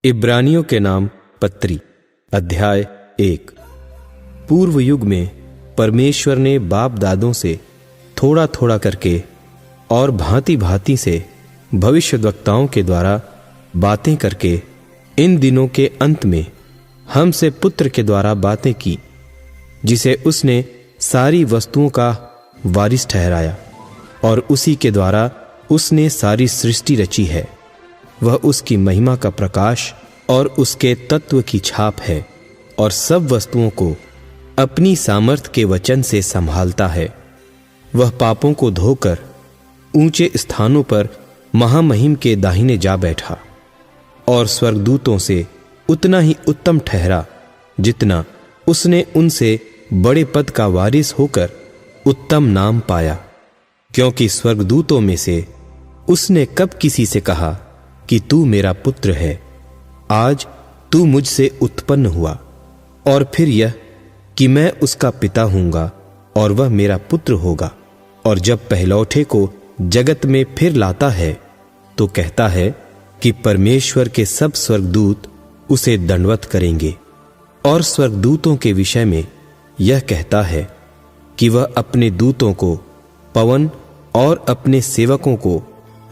इब्रानियों के नाम पत्री अध्याय 1। पूर्व युग में परमेश्वर ने बाप दादों से थोड़ा थोड़ा करके और भांति भांति से भविष्यद्वक्ताओं के द्वारा बातें करके इन दिनों के अंत में हमसे पुत्र के द्वारा बातें की, जिसे उसने सारी वस्तुओं का वारिस ठहराया और उसी के द्वारा उसने सारी सृष्टि रची है। वह उसकी महिमा का प्रकाश और उसके तत्व की छाप है और सब वस्तुओं को अपनी सामर्थ के वचन से संभालता है। वह पापों को धोकर ऊंचे स्थानों पर महामहिम के दाहिने जा बैठा और स्वर्गदूतों से उतना ही उत्तम ठहरा जितना उसने उनसे बड़े पद का वारिस होकर उत्तम नाम पाया। क्योंकि स्वर्गदूतों में से उसने कब किसी से कहा कि तू मेरा पुत्र है, आज तू मुझसे उत्पन्न हुआ, और फिर यह कि मैं उसका पिता हूंगा और वह मेरा पुत्र होगा। और जब पहलौठे को जगत में फिर लाता है तो कहता है कि परमेश्वर के सब स्वर्गदूत उसे दंडवत करेंगे। और स्वर्गदूतों के विषय में यह कहता है कि वह अपने दूतों को पवन और अपने सेवकों को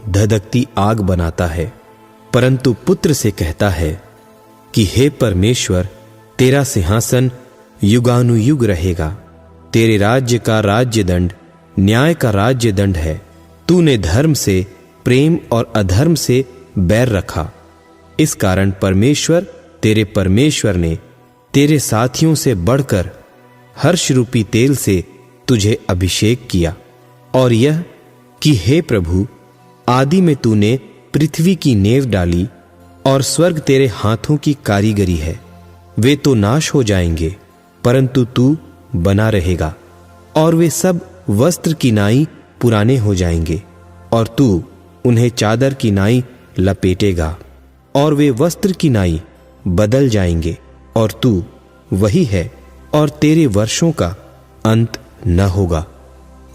धधकती आग बनाता है। परंतु पुत्र से कहता है कि हे परमेश्वर, तेरा सिंहासन युगानुयुग रहेगा, तेरे राज्य का राज्य दंड न्याय का राज्य दंड है। तूने धर्म से प्रेम और अधर्म से बैर रखा। इस कारण परमेश्वर तेरे परमेश्वर ने तेरे साथियों से बढ़कर हर्ष रूपी तेल से तुझे अभिषेक किया। और यह कि हे प्रभु, आदि में तूने पृथ्वी की नेव डाली और स्वर्ग तेरे हाथों की कारीगरी है। वे तो नाश हो जाएंगे परंतु तू बना रहेगा, और वे सब वस्त्र की नाई पुराने हो जाएंगे और तू उन्हें चादर की नाई लपेटेगा, और वे वस्त्र की नाई बदल जाएंगे, और तू वही है और तेरे वर्षों का अंत न होगा।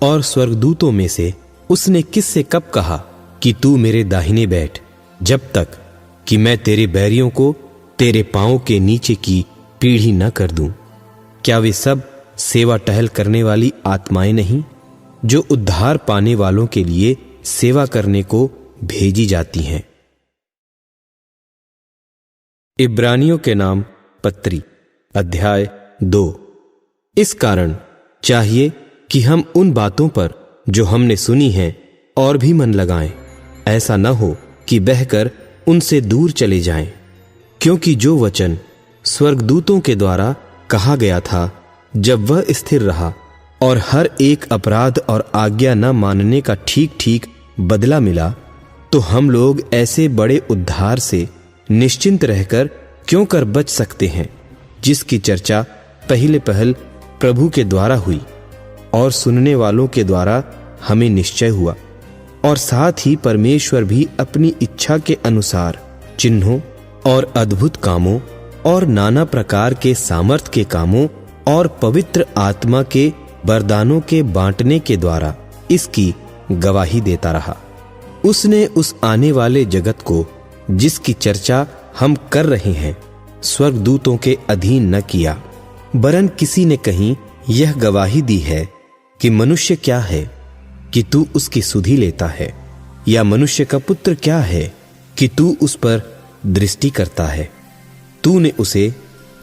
और स्वर्गदूतों में से उसने किससे कब कहा कि तू मेरे दाहिने बैठ, जब तक कि मैं तेरे बैरियों को तेरे पांवों के नीचे की पीढ़ी न कर दूं? क्या वे सब सेवा टहल करने वाली आत्माएं नहीं, जो उद्धार पाने वालों के लिए सेवा करने को भेजी जाती हैं? इब्रानियों के नाम पत्री अध्याय 2। इस कारण चाहिए कि हम उन बातों पर जो हमने सुनी हैं और भी मन लगाएं, ऐसा न हो कि बहकर उनसे दूर चले जाएं। क्योंकि जो वचन स्वर्गदूतों के द्वारा कहा गया था, जब वह स्थिर रहा और हर एक अपराध और आज्ञा न मानने का ठीक ठीक बदला मिला, तो हम लोग ऐसे बड़े उद्धार से निश्चिंत रहकर क्यों कर बच सकते हैं, जिसकी चर्चा पहले पहल प्रभु के द्वारा हुई और सुनने वालों के द्वारा हमें निश्चय हुआ। और साथ ही परमेश्वर भी अपनी इच्छा के अनुसार चिन्हों और अद्भुत कामों और नाना प्रकार के सामर्थ के कामों और पवित्र आत्मा के वरदानों के बांटने के द्वारा इसकी गवाही देता रहा। उसने उस आने वाले जगत को, जिसकी चर्चा हम कर रहे हैं, स्वर्गदूतों के अधीन न किया, वरन किसी ने कहीं यह गवाही दी है कि मनुष्य क्या है कि तू उसकी सुधि लेता है, या मनुष्य का पुत्र क्या है कि तू उस पर दृष्टि करता है। तूने उसे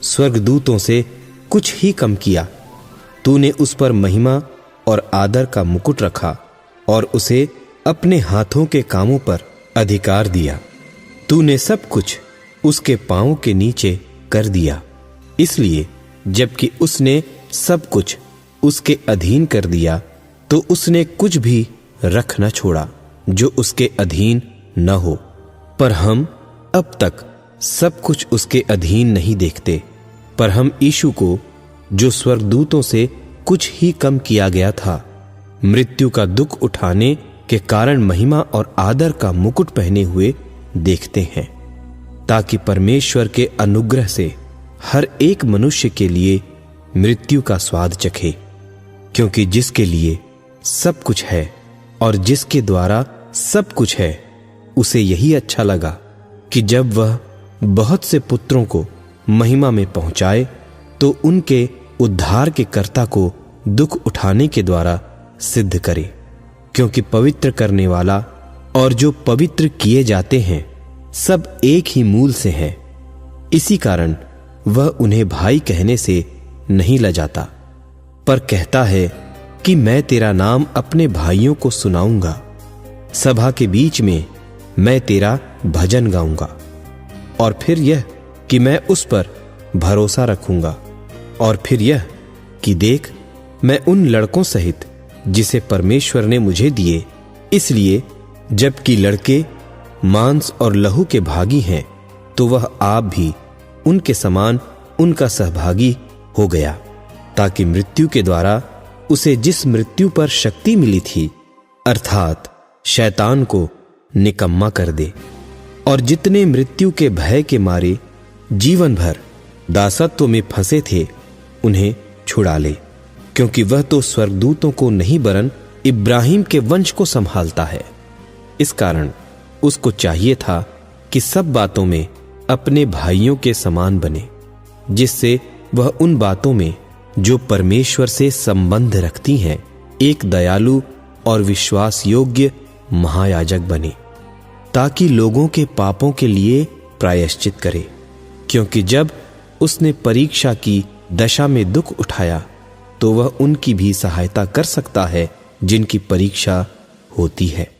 स्वर्गदूतों से कुछ ही कम किया। तूने उस पर महिमा और आदर का मुकुट रखा और उसे अपने हाथों के कामों पर अधिकार दिया। तूने सब कुछ उसके पांवों के नीचे कर दिया। इसलिए जबकि उसने सब कुछ उसके अधीन कर दिया, तो उसने कुछ भी रख न छोड़ा जो उसके अधीन न हो। पर हम अब तक सब कुछ उसके अधीन नहीं देखते, पर हम यीशु को, जो स्वर्गदूतों से कुछ ही कम किया गया था, मृत्यु का दुख उठाने के कारण महिमा और आदर का मुकुट पहने हुए देखते हैं, ताकि परमेश्वर के अनुग्रह से हर एक मनुष्य के लिए मृत्यु का स्वाद चखे। क्योंकि जिसके लिए सब कुछ है और जिसके द्वारा सब कुछ है, उसे यही अच्छा लगा कि जब वह बहुत से पुत्रों को महिमा में पहुंचाए, तो उनके उद्धार के कर्ता को दुख उठाने के द्वारा सिद्ध करे, क्योंकि पवित्र करने वाला और जो पवित्र किए जाते हैं सब एक ही मूल से हैं। इसी कारण वह उन्हें भाई कहने से नहीं लजाता, पर कहता है कि मैं तेरा नाम अपने भाइयों को सुनाऊंगा, सभा के बीच में मैं तेरा भजन गाऊंगा। और फिर यह कि मैं उस पर भरोसा रखूंगा। और फिर यह कि देख, मैं उन लड़कों सहित जिसे परमेश्वर ने मुझे दिए, इसलिए जबकि लड़के मांस और लहू के भागी हैं, तो वह आप भी उनके समान उनका सहभागी हो गया, ताकि मृत्यु के द्वारा उसे जिस मृत्यु पर शक्ति मिली थी, अर्थात शैतान को निकम्मा कर दे, और जितने मृत्यु के भय के मारे जीवन भर दासत्व में फंसे थे, उन्हें छुड़ा ले, क्योंकि वह तो स्वर्गदूतों को नहीं वरन इब्राहिम के वंश को संभालता है। इस कारण उसको चाहिए था कि सब बातों में अपने भाइयों के समान बने, जिससे वह उन बातों में जो परमेश्वर से संबंध रखती हैं एक दयालु और विश्वास योग्य महायाजक बने, ताकि लोगों के पापों के लिए प्रायश्चित करे। क्योंकि जब उसने परीक्षा की दशा में दुख उठाया, तो वह उनकी भी सहायता कर सकता है जिनकी परीक्षा होती है।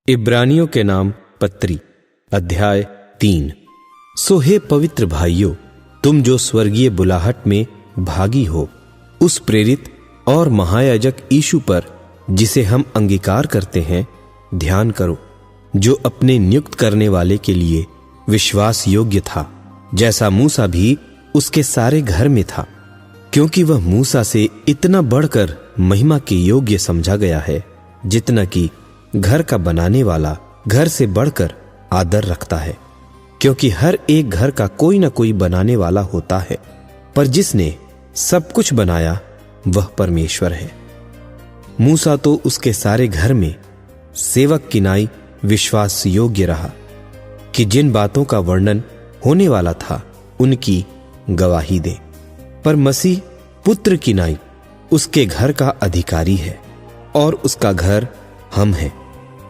इब्रानियों के नाम पत्री, अध्याय 3। सो हे पवित्र भाइयों, तुम जो स्वर्गीय बुलाहट में भागी हो, उस प्रेरित और महायाजक यीशु पर, जिसे हम अंगीकार करते हैं, ध्यान करो, जो अपने नियुक्त करने वाले के लिए विश्वास योग्य था, जैसा मूसा भी उसके सारे घर में था। क्योंकि वह मूसा से इतना बढ़कर महिमा के योग्य समझा गया है, जितना कि घर का बनाने वाला घर से बढ़कर आदर रखता है। क्योंकि हर एक घर का कोई ना कोई बनाने वाला होता है, पर जिसने सब कुछ बनाया वह परमेश्वर है। मूसा तो उसके सारे घर में सेवक की नाई विश्वास योग्य रहा, कि जिन बातों का वर्णन होने वाला था उनकी गवाही दे। पर मसीह पुत्र की नाई उसके घर का अधिकारी है, और उसका घर हम हैं,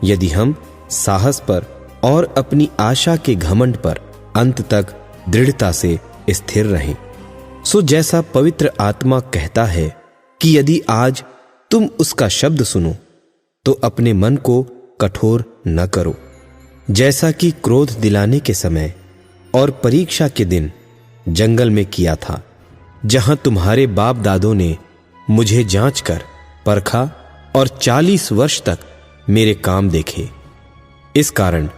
यदि हम साहस पर और अपनी आशा के घमंड पर अंत तक दृढ़ता से स्थिर रहें। सो जैसा पवित्र आत्मा कहता है कि यदि आज तुम उसका शब्द सुनो, तो अपने मन को कठोर न करो, जैसा कि क्रोध दिलाने के समय और परीक्षा के दिन जंगल में किया था, जहां तुम्हारे बाप दादों ने मुझे जांच कर परखा और 40 वर्ष तक मेरे काम देखे। इस कारण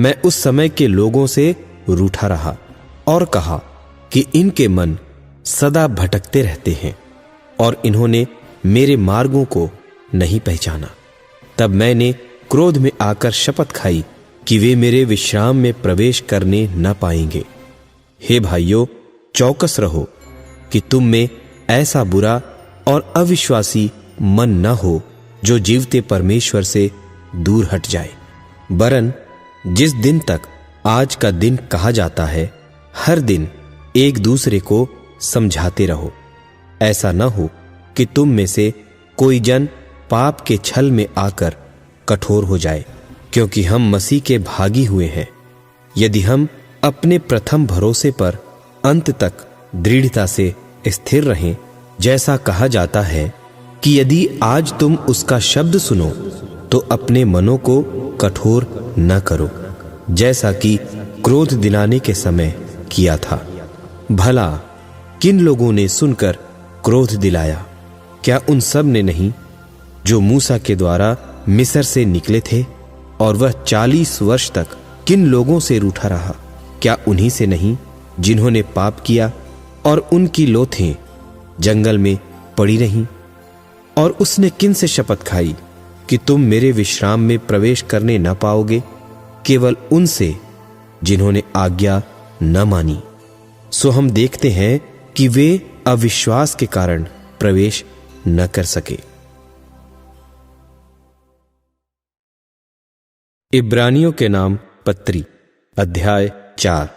मैं उस समय के लोगों से रूठा रहा और कहा कि इनके मन सदा भटकते रहते हैं, और इन्होंने मेरे मार्गों को नहीं पहचाना। तब मैंने क्रोध में आकर शपथ खाई कि वे मेरे विश्राम में प्रवेश करने न पाएंगे। हे भाइयों, चौकस रहो कि तुम में ऐसा बुरा और अविश्वासी मन न हो जो जीवते परमेश्वर से दूर हट जाए। वरन जिस दिन तक आज का दिन कहा जाता है, हर दिन एक दूसरे को समझाते रहो। ऐसा न हो कि तुम में से कोई जन पाप के छल में आकर कठोर हो जाए, क्योंकि हम मसीह के भागी हुए हैं। यदि हम अपने प्रथम भरोसे पर अंत तक दृढ़ता से स्थिर रहें, जैसा कहा जाता है कि यदि आज तुम उसका शब्द सुनो, तो अपने मनों को कठोर न करो, जैसा कि क्रोध दिलाने के समय किया था। भला किन लोगों ने सुनकर क्रोध दिलाया? क्या उन सब ने नहीं जो मूसा के द्वारा मिस्र से निकले थे? और वह 40 वर्ष तक किन लोगों से रूठा रहा? क्या उन्हीं से नहीं जिन्होंने पाप किया और उनकी लोथें जंगल में पड़ी रहीं? और उसने किन से शपथ खाई कि तुम मेरे विश्राम में प्रवेश करने न पाओगे? केवल उनसे जिन्होंने आज्ञा न मानी। सो हम देखते हैं कि वे अविश्वास के कारण प्रवेश न कर सके। इब्रानियों के नाम पत्री अध्याय 4।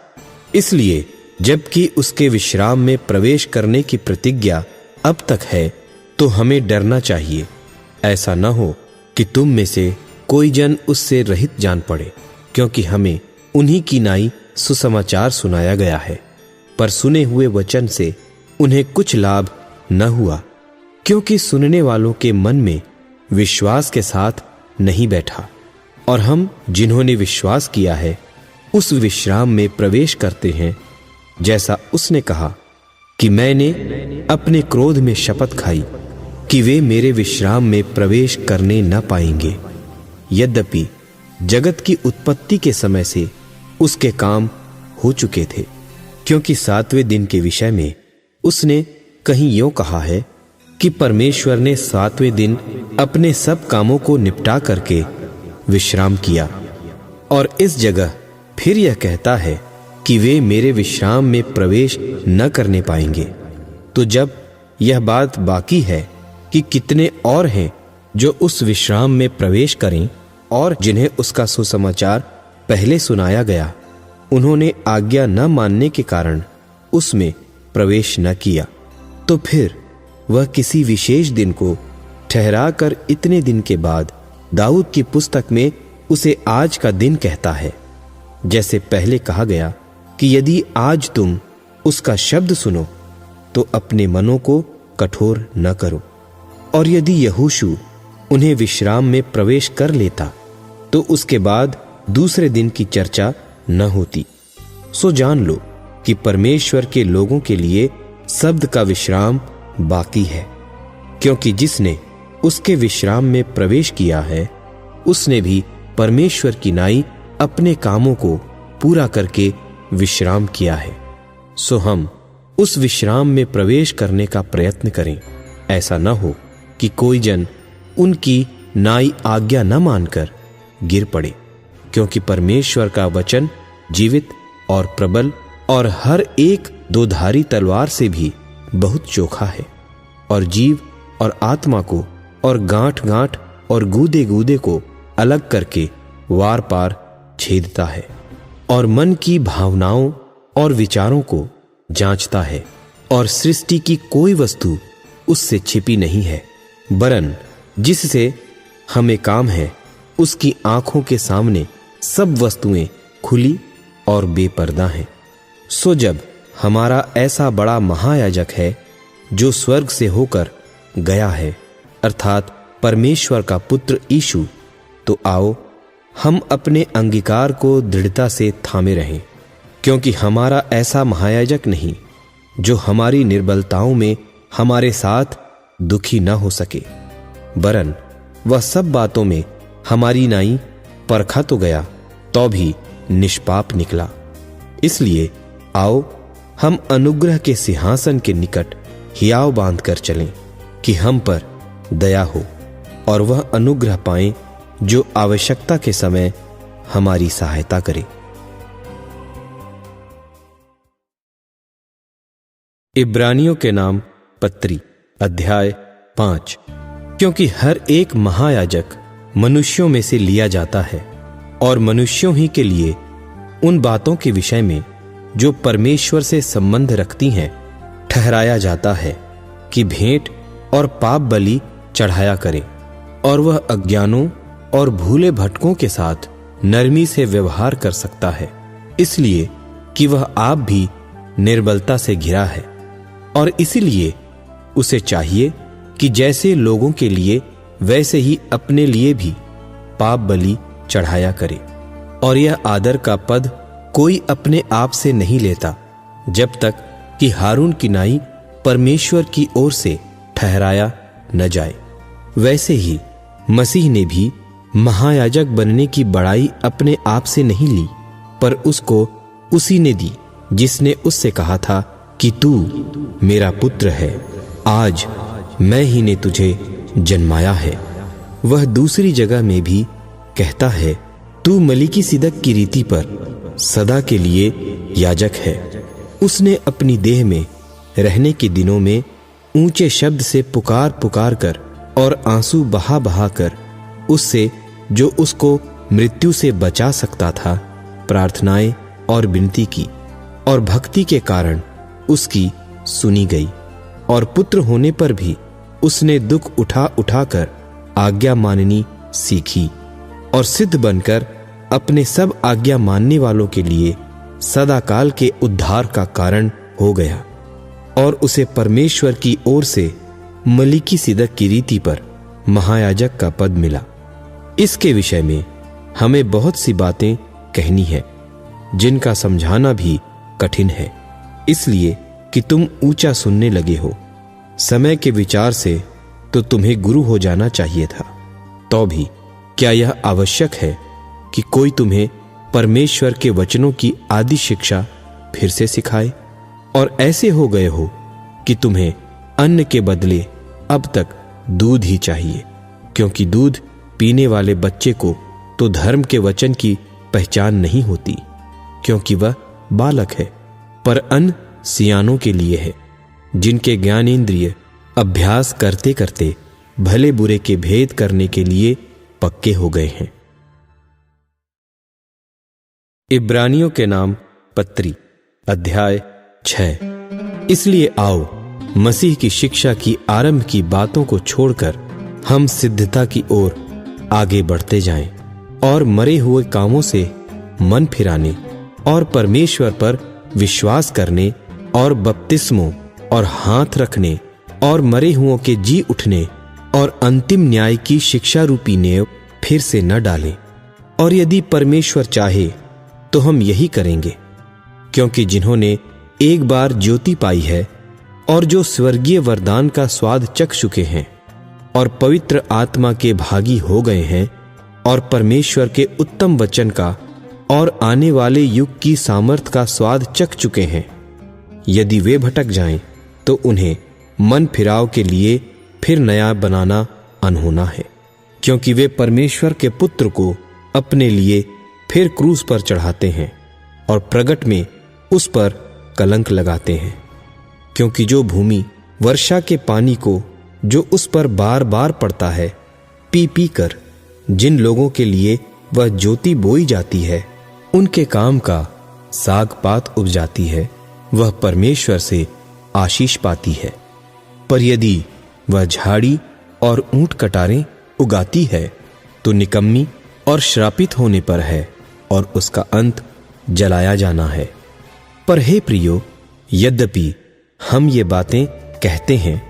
इसलिए जबकि उसके विश्राम में प्रवेश करने की प्रतिज्ञा अब तक है, तो हमें डरना चाहिए, ऐसा न हो कि तुम में से कोई जन उससे रहित जान पड़े, क्योंकि हमें उन्हीं की नाई सुसमाचार सुनाया गया है। पर सुने हुए वचन से उन्हें कुछ लाभ न हुआ, क्योंकि सुनने वालों के मन में विश्वास के साथ नहीं बैठा। और हम जिन्होंने विश्वास किया है उस विश्राम में प्रवेश करते हैं, जैसा उसने कहा कि मैंने अपने क्रोध में शपथ खाई कि वे मेरे विश्राम में प्रवेश करने न पाएंगे। यद्यपि जगत की उत्पत्ति के समय से उसके काम हो चुके थे, क्योंकि 7वें दिन के विषय में उसने कहीं यूं कहा है कि परमेश्वर ने 7वें दिन अपने सब कामों को निपटा करके विश्राम किया। और इस जगह फिर यह कहता है कि वे मेरे विश्राम में प्रवेश न करने पाएंगे। तो जब यह बात बाकी है कि कितने और हैं जो उस विश्राम में प्रवेश करें, और जिन्हें उसका सुसमाचार पहले सुनाया गया, उन्होंने आज्ञा न मानने के कारण उसमें प्रवेश न किया, तो फिर वह किसी विशेष दिन को ठहरा कर इतने दिन के बाद दाऊद की पुस्तक में उसे आज का दिन कहता है, जैसे पहले कहा गया कि यदि आज तुम उसका शब्द सुनो तो अपने मनों को कठोर न करो। और यदि यहोशू उन्हें विश्राम में प्रवेश कर लेता तो उसके बाद दूसरे दिन की चर्चा न होती। सो जान लो कि परमेश्वर के लोगों के लिए शब्द का विश्राम बाकी है, क्योंकि जिसने उसके विश्राम में प्रवेश किया है उसने भी परमेश्वर की नाई अपने कामों को पूरा करके विश्राम किया है। सो हम उस विश्राम में प्रवेश करने का प्रयत्न करें, ऐसा न हो कि कोई जन उनकी नाई आज्ञा न मानकर गिर पड़े, क्योंकि परमेश्वर का वचन जीवित और प्रबल और हर एक दोधारी तलवार से भी बहुत चोखा है, और जीव और आत्मा को और गांठ गांठ और गूदे गूदे को अलग करके वार पार छेदता है, और मन की भावनाओं और विचारों को जांचता है, और सृष्टि की कोई वस्तु उससे छिपी नहीं है, वरन जिससे हमें काम है उसकी आंखों के सामने सब वस्तुएं खुली और बेपर्दा हैं। सो जब हमारा ऐसा बड़ा महायाजक है जो स्वर्ग से होकर गया है, अर्थात परमेश्वर का पुत्र यीशु, तो आओ हम अपने अंगीकार को दृढ़ता से थामे रहें, क्योंकि हमारा ऐसा महायाजक नहीं जो हमारी निर्बलताओं में हमारे साथ दुखी न हो सके, वरन वह सब बातों में हमारी नाई परखा तो गया, तो भी निष्पाप निकला। इसलिए आओ हम अनुग्रह के सिंहासन के निकट हियाव बांध कर चलें कि हम पर दया हो, और वह अनुग्रह पाएं जो आवश्यकता के समय हमारी सहायता करे। इब्रानियों के नाम पत्री अध्याय 5। क्योंकि हर एक महायाजक मनुष्यों में से लिया जाता है, और मनुष्यों ही के लिए उन बातों के विषय में जो परमेश्वर से संबंध रखती हैं ठहराया जाता है कि भेंट और पाप बलि चढ़ाया करे, और वह अज्ञानों और भूले भटकों के साथ नरमी से व्यवहार कर सकता है, इसलिए कि वह आप भी निर्बलता से घिरा है। और इसीलिए उसे चाहिए कि जैसे लोगों के लिए वैसे ही अपने लिए भी पाप बलि चढ़ाया करे। और यह आदर का पद कोई अपने आप से नहीं लेता, जब तक कि हारून की नाई परमेश्वर की ओर से ठहराया न जाए। वैसे ही मसीह ने भी महायाजक बनने की बड़ाई अपने आप से नहीं ली, पर उसको उसी ने दी जिसने उससे कहा था कि तू मेरा पुत्र है, आज मैं ही ने तुझे जन्माया है। वह दूसरी जगह में भी कहता है, तू मलिकिसिदक की रीति पर सदा के लिए याजक है। उसने अपनी देह में रहने के दिनों में ऊंचे शब्द से पुकार पुकार कर और आंसू बहा बहा कर उससे जो उसको मृत्यु से बचा सकता था, प्रार्थनाएं और विनती की, और भक्ति के कारण उसकी सुनी गई। और पुत्र होने पर भी उसने दुख उठा उठाकर आज्ञा माननी सीखी, और सिद्ध बनकर अपने सब आज्ञा मानने वालों के लिए सदाकाल के उद्धार का कारण हो गया। और उसे परमेश्वर की ओर से मलिकिसिदक की रीति पर महायाजक का पद मिला। इसके विषय में हमें बहुत सी बातें कहनी है, जिनका समझाना भी कठिन है, इसलिए कि तुम ऊंचा सुनने लगे हो। समय के विचार से तो तुम्हें गुरु हो जाना चाहिए था, तो भी क्या यह आवश्यक है कि कोई तुम्हें परमेश्वर के वचनों की आदि शिक्षा फिर से सिखाए? और ऐसे हो गए हो कि तुम्हें अन्न के बदले अब तक दूध ही चाहिए, क्योंकि दूध पीने वाले बच्चे को तो धर्म के वचन की पहचान नहीं होती, क्योंकि वह बालक है, पर अन्न सियानों के लिए है, जिनके ज्ञानेंद्रिय अभ्यास करते करते भले बुरे के भेद करने के लिए पक्के हो गए हैं। इब्रानियों के नाम पत्री, अध्याय 6। इसलिए आओ, मसीह की शिक्षा की आरंभ की बातों को छोड़कर हम सिद्धता की ओर आगे बढ़ते जाएं, और मरे हुए कामों से मन फिराने और परमेश्वर पर विश्वास करने और बपतिस्मों और हाथ रखने और मरे हुओं के जी उठने और अंतिम न्याय की शिक्षा रूपी नेव फिर से न डालें। और यदि परमेश्वर चाहे तो हम यही करेंगे, क्योंकि जिन्होंने एक बार ज्योति पाई है और जो स्वर्गीय वरदान का स्वाद चख चुके हैं और पवित्र आत्मा के भागी हो गए हैं और परमेश्वर के उत्तम वचन का और आने वाले युग की सामर्थ का स्वाद चख चुके हैं, यदि वे भटक जाएं तो उन्हें मन फिराव के लिए फिर नया बनाना अनहोना है, क्योंकि वे परमेश्वर के पुत्र को अपने लिए फिर क्रूस पर चढ़ाते हैं और प्रगट में उस पर कलंक लगाते हैं। क्योंकि जो भूमि वर्षा के पानी को जो उस पर बार बार पड़ता है पी पी कर जिन लोगों के लिए वह ज्योति बोई जाती है, उनके काम का साग पात उपजाती है, वह परमेश्वर से आशीष पाती है। पर यदि वह झाड़ी और ऊंट कटारें उगाती है तो निकम्मी और श्रापित होने पर है, और उसका अंत जलाया जाना है। पर हे प्रियो, यद्यपि हम ये बातें कहते हैं,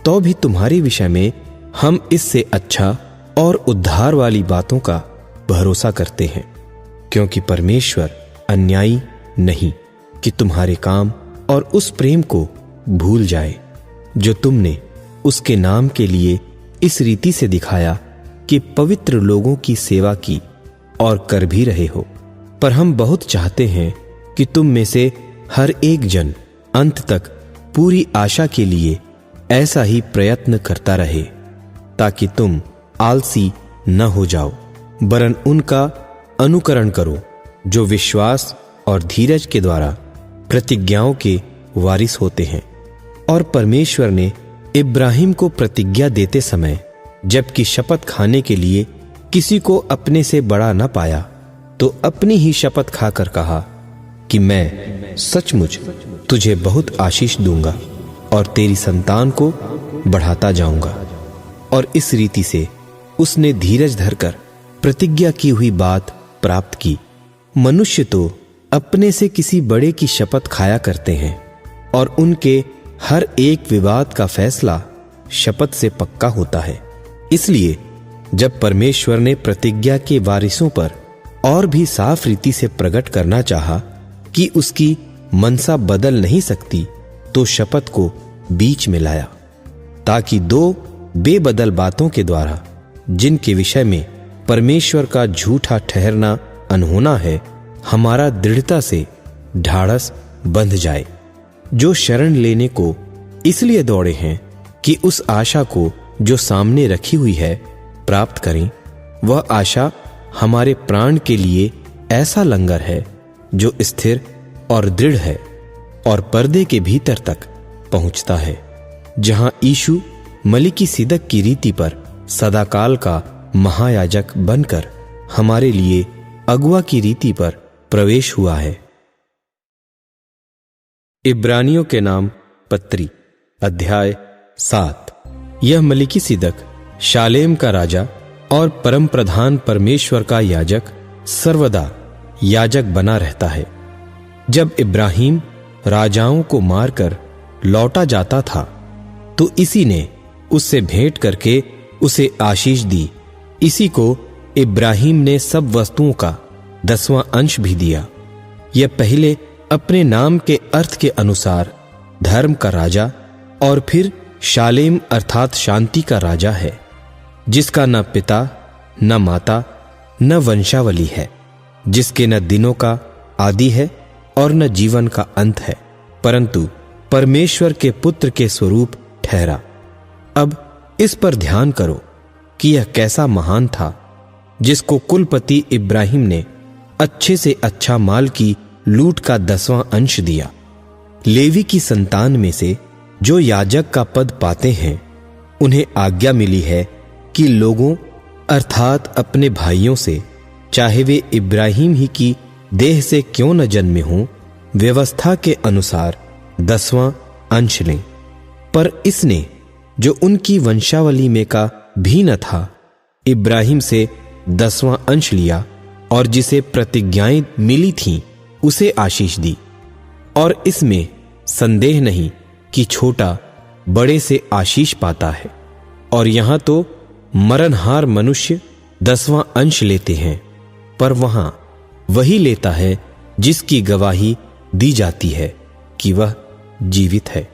तो भी तुम्हारे विषय में हम इससे अच्छा और उद्धार वाली बातों का भरोसा करते हैं, क्योंकि परमेश्वर अन्यायी नहीं कि तुम्हारे काम और उस प्रेम को भूल जाए जो तुमने उसके नाम के लिए इस रीति से दिखाया कि पवित्र लोगों की सेवा की और कर भी रहे हो। पर हम बहुत चाहते हैं कि तुम में से हर एक जन अंत तक पूरी आशा के लिए ऐसा ही प्रयत्न करता रहे, ताकि तुम आलसी न हो जाओ, वरन उनका अनुकरण करो जो विश्वास और धीरज के द्वारा प्रतिज्ञाओं के वारिस होते हैं। और परमेश्वर ने इब्राहिम को प्रतिज्ञा देते समय, जबकि शपथ खाने के लिए किसी को अपने से बड़ा न पाया, तो अपनी ही शपथ खाकर कहा कि मैं सचमुच तुझे बहुत आशीष दूंगा और तेरी संतान को बढ़ाता जाऊंगा। और इस रीति से उसने धीरज धरकर प्रतिज्ञा की हुई बात प्राप्त की। मनुष्य तो अपने से किसी बड़े की शपथ खाया करते हैं, और उनके हर एक विवाद का फैसला शपथ से पक्का होता है। इसलिए जब परमेश्वर ने प्रतिज्ञा के वारिसों पर और भी साफ रीति से प्रकट करना चाहा कि उसकी मनसा बदल नहीं सकती, तो शपथ को बीच में लाया, ताकि दो बेबदल बातों के द्वारा, जिनके विषय में परमेश्वर का झूठा ठहरना अनहोना है, हमारा दृढ़ता से ढाढ़स बंध जाए, जो शरण लेने को इसलिए दौड़े हैं कि उस आशा को जो सामने रखी हुई है प्राप्त करें। वह आशा हमारे प्राण के लिए ऐसा लंगर है जो स्थिर और दृढ़ है और पर्दे के भीतर तक पहुंचता है, जहां यीशु मलिकिसिदक की रीति पर सदाकाल का महायाजक बनकर हमारे लिए अगुआ की रीति पर प्रवेश हुआ है। इब्रानियों के नाम पत्री अध्याय 7। यह मलिकिसिदक शालेम का राजा और परम प्रधान परमेश्वर का याजक सर्वदा याजक बना रहता है। जब इब्राहिम राजाओं को मारकर लौटा जाता था तो इसी ने उससे भेंट करके उसे आशीष दी। इसी को इब्राहिम ने सब वस्तुओं का 10वां अंश भी दिया। यह पहले अपने नाम के अर्थ के अनुसार धर्म का राजा और फिर शालेम अर्थात शांति का राजा है, जिसका न पिता न माता न वंशावली है, जिसके न दिनों का आदि है और न जीवन का अंत है, परंतु परमेश्वर के पुत्र के स्वरूप ठहरा। अब इस पर ध्यान करो कि यह कैसा महान था, जिसको कुलपति इब्राहिम ने अच्छे से अच्छा माल की लूट का 10वां अंश दिया। लेवी की संतान में से जो याजक का पद पाते हैं, उन्हें आज्ञा मिली है कि लोगों अर्थात अपने भाइयों से, चाहे वे इब्राहिम ही की देह से क्यों न जन्मे हों, व्यवस्था के अनुसार 10वां अंश लें। पर इसने जो उनकी वंशावली में का भी न था, इब्राहिम से 10वां अंश लिया और जिसे प्रतिज्ञाएं मिली थीं उसे आशीष दी। और इसमें संदेह नहीं कि छोटा बड़े से आशीष पाता है। और यहां तो मरणहार मनुष्य 10वां अंश लेते हैं, पर वहां वही लेता है जिसकी गवाही दी जाती है कि वह जीवित है।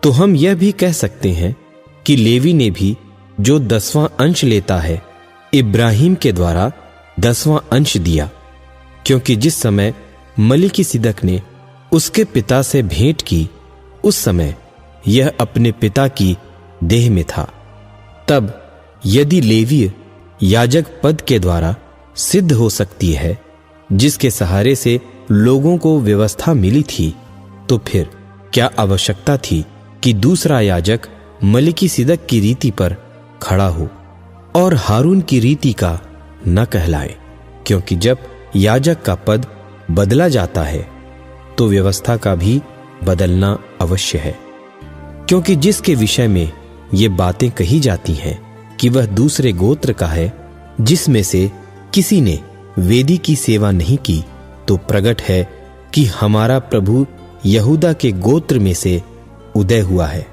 तो हम यह भी कह सकते हैं कि लेवी ने भी जो 10वां अंश लेता है, इब्राहिम के द्वारा 10वां अंश दिया, क्योंकि जिस समय मलिकिसिदक ने उसके पिता से भेंट की, उस समय यह अपने पिता की देह में था। तब यदि लेवीय याजक पद के द्वारा सिद्ध हो सकती है, जिसके सहारे से लोगों को व्यवस्था मिली थी, तो फिर क्या आवश्यकता थी कि दूसरा याजक मलिकिसिदक की रीति पर खड़ा हो और हारून की रीति का न कहलाए? क्योंकि जब याजक का पद बदला जाता है तो व्यवस्था का भी बदलना अवश्य है। क्योंकि जिसके विषय में ये बातें कही जाती हैं कि वह दूसरे गोत्र का है, जिसमें से किसी ने वेदी की सेवा नहीं की, तो प्रगट है कि हमारा प्रभु यहूदा के गोत्र में से उदय हुआ है।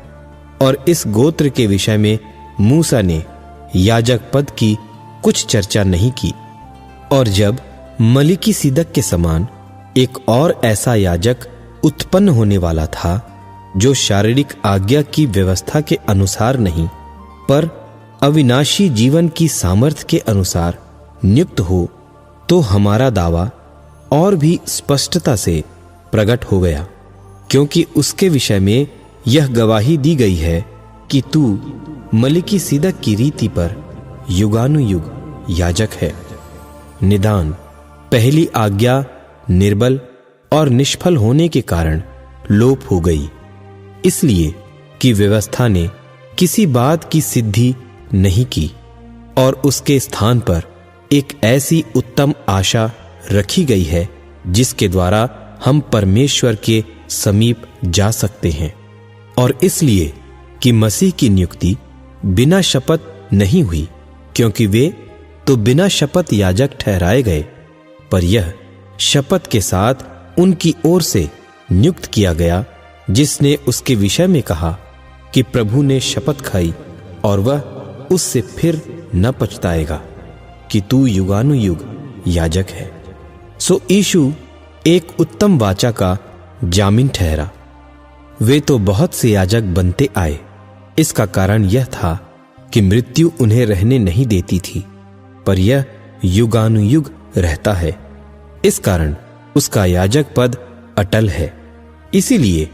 और इस गोत्र के विषय में मूसा ने याजक पद की कुछ चर्चा नहीं की। और जब मलिकिसिदक के समान एक और ऐसा याजक उत्पन्न होने वाला था, जो शारीरिक आज्ञा की व्यवस्था के अनुसार नहीं, पर अविनाशी जीवन की सामर्थ्य के अनुसार नियुक्त हो, तो हमारा दावा और भी स्पष्टता से प्रकट हो गया। क्योंकि उसके विषय में यह गवाही दी गई है कि तू मलिकिसिदक की रीति पर युगानुयुग याजक है। निदान पहली आज्ञा निर्बल और निष्फल होने के कारण लोप हो गई, इसलिए कि व्यवस्था ने किसी बात की सिद्धि नहीं की और उसके स्थान पर एक ऐसी उत्तम आशा रखी गई है जिसके द्वारा हम परमेश्वर के समीप जा सकते हैं। और इसलिए कि मसीह की नियुक्ति बिना शपथ नहीं हुई, क्योंकि वे तो बिना शपथ याजक ठहराए गए, पर यह शपथ के साथ उनकी ओर से नियुक्त किया गया, जिसने उसके विषय में कहा कि प्रभु ने शपथ खाई और वह उससे फिर न पछताएगा कि तू युगानुयुग याजक है। सो यीशु एक उत्तम वाचा का जामीन ठहरा। वे तो बहुत से याजक बनते आए। इसका कारण यह था कि मृत्यु उन्हें रहने नहीं देती थी, पर यह युगानुयुग रहता है। इस कारण उसका याजक पद अटल है। इसीलिए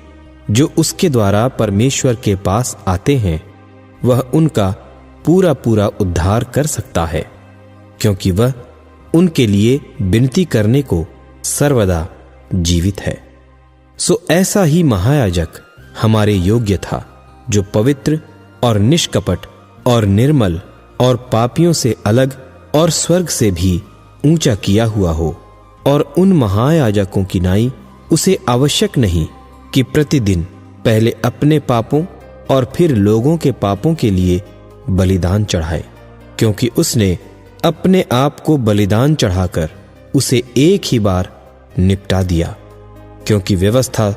जो उसके द्वारा परमेश्वर के पास आते हैं, वह उनका पूरा पूरा उद्धार कर सकता है, क्योंकि वह उनके लिए विनती करने को सर्वदा जीवित है। सो ऐसा ही महायाजक हमारे योग्य था, जो पवित्र और निष्कपट और निर्मल और पापियों से अलग और स्वर्ग से भी ऊंचा किया हुआ हो, और उन महायाजकों की नाई उसे आवश्यक नहीं कि प्रतिदिन पहले अपने पापों और फिर लोगों के पापों के लिए बलिदान चढ़ाए, क्योंकि उसने अपने आप को बलिदान चढ़ाकर उसे एक ही बार निपटा दिया। क्योंकि व्यवस्था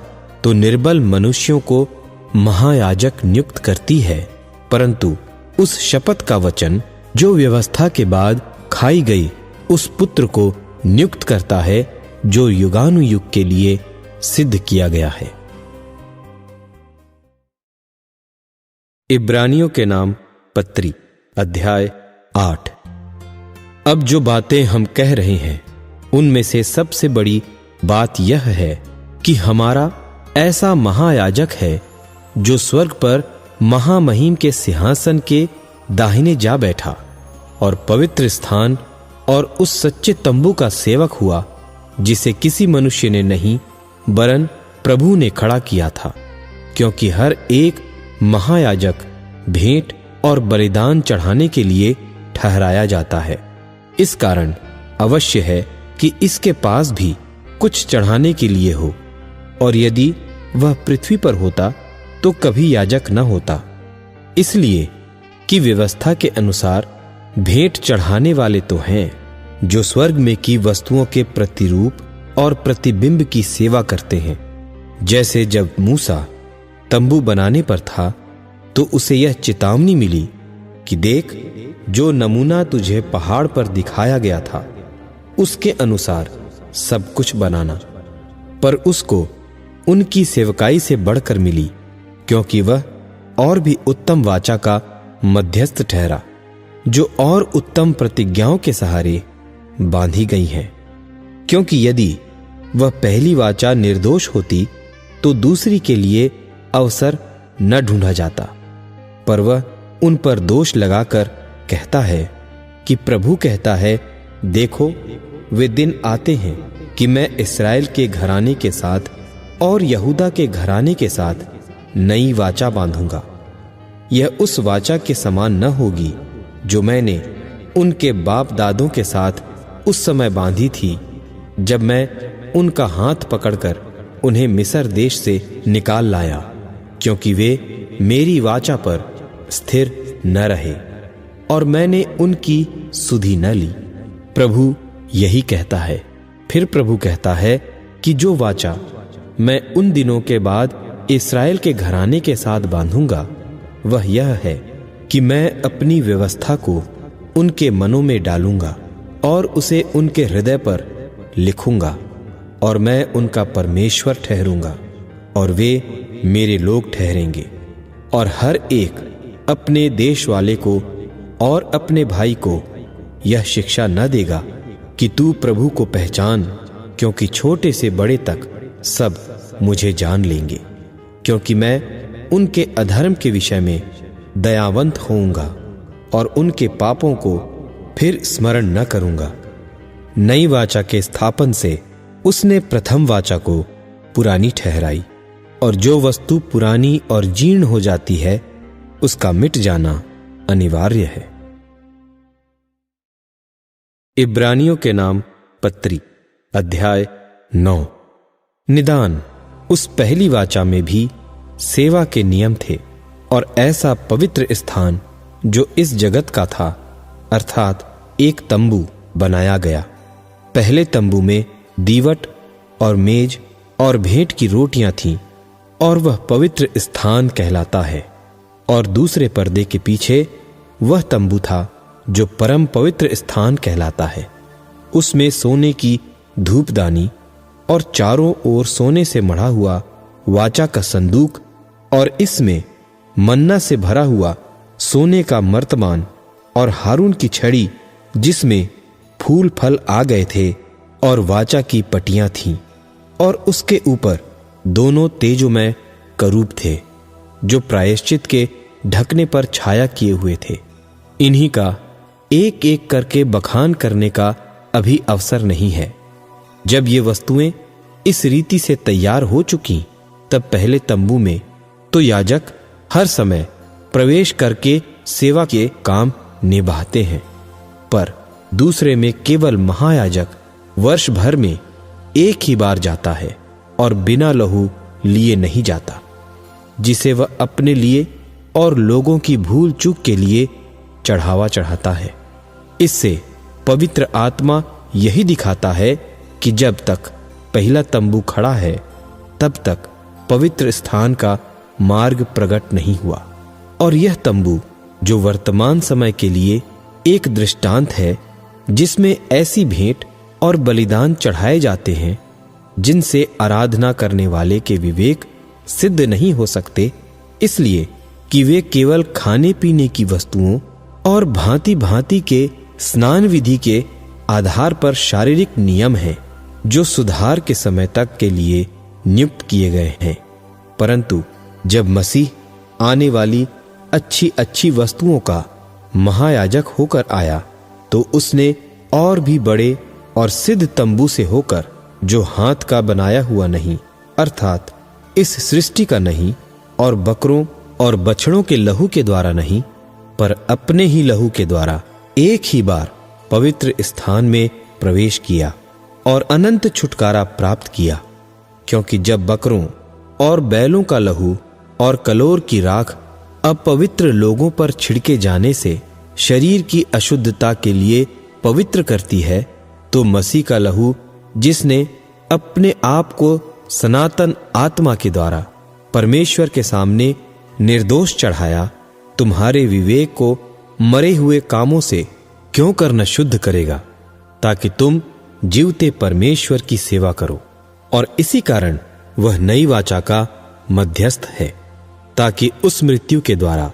तो निर्बल मनुष्यों को महायाजक नियुक्त करती है, परंतु उस शपथ का वचन जो व्यवस्था के बाद खाई गई उस पुत्र को नियुक्त करता है, जो युगानुयुग के लिए सिद्ध किया गया है। इब्रानियों के नाम पत्री अध्याय 8। अब जो बातें हम कह रहे हैं उनमें से सबसे बड़ी बात यह है कि हमारा ऐसा महायाजक है जो स्वर्ग पर महामहिम के सिंहासन के दाहिने जा बैठा और पवित्र स्थान और उस सच्चे तंबू का सेवक हुआ, जिसे किसी मनुष्य ने नहीं वरन प्रभु ने खड़ा किया था। क्योंकि हर एक महायाजक भेंट और बलिदान चढ़ाने के लिए ठहराया जाता है। इस कारण अवश्य है कि इसके पास भी कुछ चढ़ाने के लिए हो, और यदि वह पृथ्वी पर होता तो कभी याजक न होता, इसलिए कि व्यवस्था के अनुसार भेंट चढ़ाने वाले तो हैं जो स्वर्ग में की वस्तुओं के प्रतिरूप और प्रतिबिंब की सेवा करते हैं। जैसे जब मूसा तंबू बनाने पर था तो उसे यह चेतावनी मिली कि देख, जो नमूना तुझे पहाड़ पर दिखाया गया था उसके अनुसार सब कुछ बनाना। पर उसको उनकी सेवकाई से बढ़कर मिली, क्योंकि वह और भी उत्तम वाचा का मध्यस्थ ठहरा, जो और उत्तम प्रतिज्ञाओं के सहारे बांधी गई हैं। क्योंकि यदि वह पहली वाचा निर्दोष होती तो दूसरी के लिए अवसर न ढूंढा जाता, पर वह उन पर दोष लगाकर कहता है कि प्रभु कहता है, देखो, वे दिन आते हैं कि मैं इस्राएल के घराने के साथ और यहूदा के घराने के साथ नई वाचा बांधूंगा। यह उस वाचा के समान न होगी जो मैंने उनके बाप दादों के साथ उस समय बांधी थी, जब मैं उनका हाथ पकड़कर उन्हें मिस्र देश से निकाल लाया, क्योंकि वे मेरी वाचा पर स्थिर न रहे और मैंने उनकी सुधि न ली। प्रभु यही कहता है। फिर प्रभु कहता है कि जो वाचा मैं उन दिनों के बाद इस्राएल के घराने के साथ बांधूंगा वह यह है कि मैं अपनी व्यवस्था को उनके मनों में डालूंगा और उसे उनके हृदय पर लिखूंगा, और मैं उनका परमेश्वर ठहरूंगा और वे मेरे लोग ठहरेंगे। और हर एक अपने देश वाले को और अपने भाई को यह शिक्षा न देगा कि तू प्रभु को पहचान, क्योंकि छोटे से बड़े तक सब मुझे जान लेंगे। क्योंकि मैं उनके अधर्म के विषय में दयावंत होऊंगा और उनके पापों को फिर स्मरण न करूंगा। नई वाचा के स्थापन से उसने प्रथम वाचा को पुरानी ठहराई, और जो वस्तु पुरानी और जीर्ण हो जाती है उसका मिट जाना अनिवार्य है। इब्रानियों के नाम पत्री अध्याय 9। निदान उस पहली वाचा में भी सेवा के नियम थे, और ऐसा पवित्र स्थान जो इस जगत का था, अर्थात एक तंबू बनाया गया। पहले तंबू में दीवट और मेज और भेंट की रोटियां थीं, और वह पवित्र स्थान कहलाता है। और दूसरे पर्दे के पीछे वह तंबू था जो परम पवित्र स्थान कहलाता है। उसमें सोने की धूपदानी और चारों ओर सोने से मढ़ा हुआ वाचा का संदूक, और इसमें मन्ना से भरा हुआ सोने का मर्तमान और हारून की छड़ी जिसमें फूल फल आ गए थे, और वाचा की पटियां थीं। और उसके ऊपर दोनों तेजोमय करूब थे जो प्रायश्चित के ढकने पर छाया किए हुए थे। इन्हीं का एक एक करके बखान करने का अभी अवसर नहीं है। जब ये वस्तुएं इस रीति से तैयार हो चुकी, तब पहले तंबू में तो याजक हर समय प्रवेश करके सेवा के काम निभाते हैं, पर दूसरे में केवल महायाजक वर्ष भर में एक ही बार जाता है और बिना लहू लिए नहीं जाता, जिसे वह अपने लिए और लोगों की भूल चूक के लिए चढ़ावा चढ़ाता है। इससे पवित्र आत्मा यही दिखाता है कि जब तक पहला तंबू खड़ा है तब तक पवित्र स्थान का मार्ग प्रकट नहीं हुआ। और यह तंबू जो वर्तमान समय के लिए एक दृष्टांत है, जिसमें ऐसी भेंट और बलिदान चढ़ाए जाते हैं जिनसे आराधना करने वाले के विवेक सिद्ध नहीं हो सकते, इसलिए कि वे केवल खाने पीने की वस्तुओं और भांति भांति के स्नान विधि के आधार पर शारीरिक नियम हैं जो सुधार के समय तक के लिए नियुक्त किए गए हैं। परंतु जब मसीह आने वाली अच्छी अच्छी वस्तुओं का महायाजक होकर आया तो उसने और भी बड़े और सिद्ध तंबू से होकर, जो हाथ का बनाया हुआ नहीं अर्थात इस सृष्टि का नहीं और बकरों और बछड़ों के लहू के द्वारा नहीं, पर अपने ही लहू के द्वारा एक ही बार पवित्र स्थान में प्रवेश किया और अनंत छुटकारा प्राप्त किया। क्योंकि जब बकरों और बैलों का लहू और कलोर की राख अपवित्र लोगों पर छिड़के जाने से शरीर की अशुद्धता के लिए पवित्र करती है, तो मसीह का लहू जिसने अपने आप को सनातन आत्मा के द्वारा परमेश्वर के सामने निर्दोष चढ़ाया, तुम्हारे विवेक को मरे हुए कामों से क्यों करना शुद्ध करेगा, ताकि तुम जीवते परमेश्वर की सेवा करो। और इसी कारण वह नई वाचा का मध्यस्थ है, ताकि उस मृत्यु के द्वारा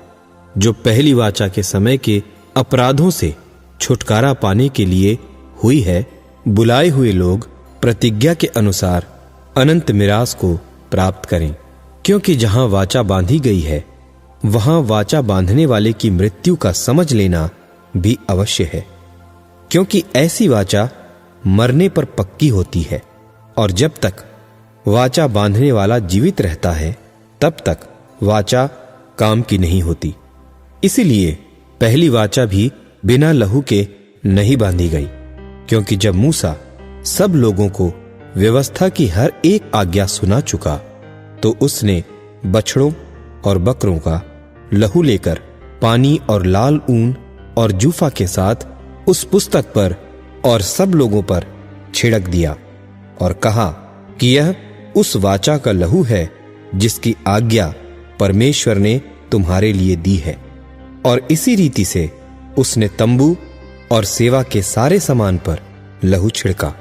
जो पहली वाचा के समय के अपराधों से छुटकारा पाने के लिए हुई है, बुलाए हुए लोग प्रतिज्ञा के अनुसार अनंत मिरास को प्राप्त करें। क्योंकि जहां वाचा बांधी गई है वहां वाचा बांधने वाले की मृत्यु का समझ लेना भी अवश्य है, क्योंकि ऐसी वाचा मरने पर पक्की होती है, और जब तक वाचा बांधने वाला जीवित रहता है तब तक वाचा काम की नहीं होती। इसीलिए पहली वाचा भी बिना लहू के नहीं बांधी गई, क्योंकि जब मूसा सब लोगों को व्यवस्था की हर एक आज्ञा सुना चुका तो उसने बछड़ों और बकरों का लहू लेकर पानी और लाल ऊन और जूफा के साथ उस पुस्तक पर और सब लोगों पर छिड़क दिया और कहा कि यह उस वाचा का लहू है जिसकी आज्ञा परमेश्वर ने तुम्हारे लिए दी है। और इसी रीति से उसने तंबू और सेवा के सारे सामान पर लहू छिड़का।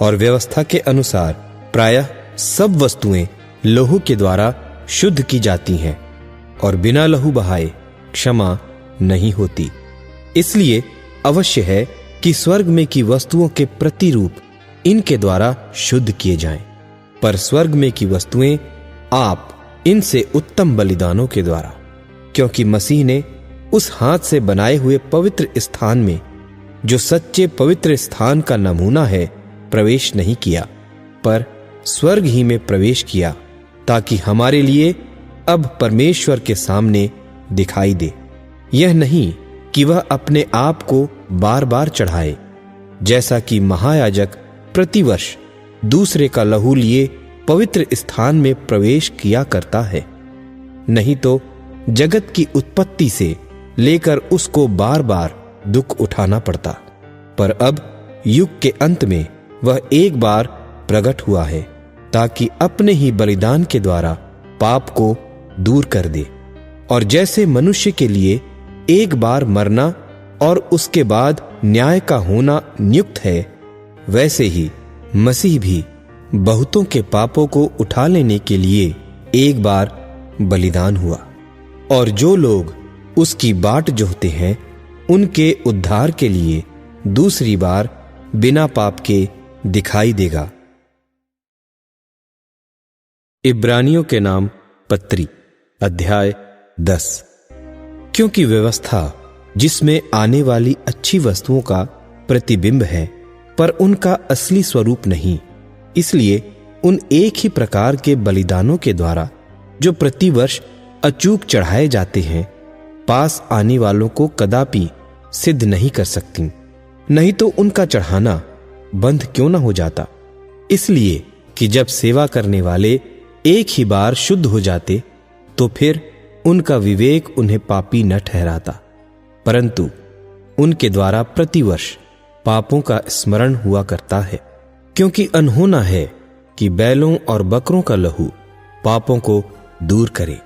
और व्यवस्था के अनुसार प्रायः सब वस्तुएं लहू के द्वारा शुद्ध की जाती हैं, और बिना लहू बहाए क्षमा नहीं होती। इसलिए अवश्य है कि स्वर्ग में की वस्तुओं के प्रतिरूप इनके द्वारा शुद्ध किए जाएं, पर स्वर्ग में की वस्तुएं आप इनसे उत्तम बलिदानों के द्वारा, क्योंकि मसीह ने उस हाथ से बनाए हुए पवित्र स्थान में, जो सच्चे पवित्र स्थान का नमूना है, प्रवेश नहीं किया, पर स्वर्ग ही में प्रवेश किया, ताकि हमारे लिए अब परमेश्वर के सामने दिखाई दे। यह नहीं कि वह अपने आप को बार बार चढ़ाए, जैसा कि महायाजक प्रतिवर्ष दूसरे का लहू लिए पवित्र स्थान में प्रवेश किया करता है। नहीं तो जगत की उत्पत्ति से लेकर उसको बार बार दुख उठाना पड़ता, पर अब युग के अंत में वह एक बार प्रकट हुआ है, ताकि अपने ही बलिदान के द्वारा पाप को दूर कर दे। और जैसे मनुष्य के लिए एक बार मरना और उसके बाद न्याय का होना नियुक्त है, वैसे ही मसीह भी बहुतों के पापों को उठा लेने के लिए एक बार बलिदान हुआ, और जो लोग उसकी बाट जोहते हैं उनके उद्धार के लिए दूसरी बार बिना पाप के दिखाई देगा। इब्रानियों के नाम पत्री अध्याय 10। क्योंकि व्यवस्था जिसमें आने वाली अच्छी वस्तुओं का प्रतिबिंब है, पर उनका असली स्वरूप नहीं, इसलिए उन एक ही प्रकार के बलिदानों के द्वारा जो प्रतिवर्ष अचूक चढ़ाए जाते हैं, पास आने वालों को कदापि सिद्ध नहीं कर सकती। नहीं तो उनका चढ़ाना बंद क्यों न हो जाता। इसलिए कि जब सेवा करने वाले एक ही बार शुद्ध हो जाते तो फिर उनका विवेक उन्हें पापी न ठहराता, परंतु उनके द्वारा प्रतिवर्ष पापों का स्मरण हुआ करता है। क्योंकि अनहोना है कि बैलों और बकरों का लहू पापों को दूर करे।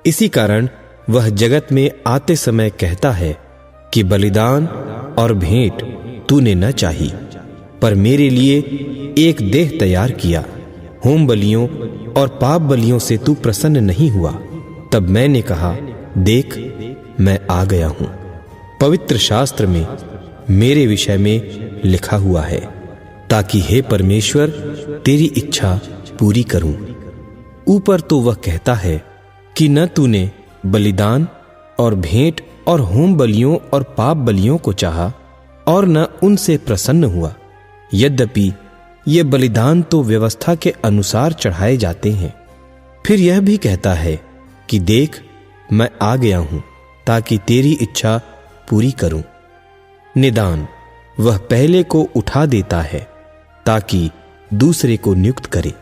इसी कारण वह जगत में आते समय कहता है कि बलिदान और भेंट तूने न चाही, पर मेरे लिए एक देह तैयार किया। होम बलियों और पाप बलियों से तू प्रसन्न नहीं हुआ। तब मैंने कहा, देख, मैं आ गया हूं। पवित्र शास्त्र में मेरे विषय में लिखा हुआ है, ताकि हे परमेश्वर तेरी इच्छा पूरी करूं। ऊपर तो वह कहता है कि न तूने बलिदान और भेंट और होम बलियों और पाप बलियों को चाहा और न उनसे प्रसन्न हुआ। यद्यपि ये बलिदान तो व्यवस्था के अनुसार चढ़ाए जाते हैं। फिर यह भी कहता है कि देख, मैं आ गया हूं ताकि तेरी इच्छा पूरी करूं। निदान वह पहले को उठा देता है ताकि दूसरे को नियुक्त करे।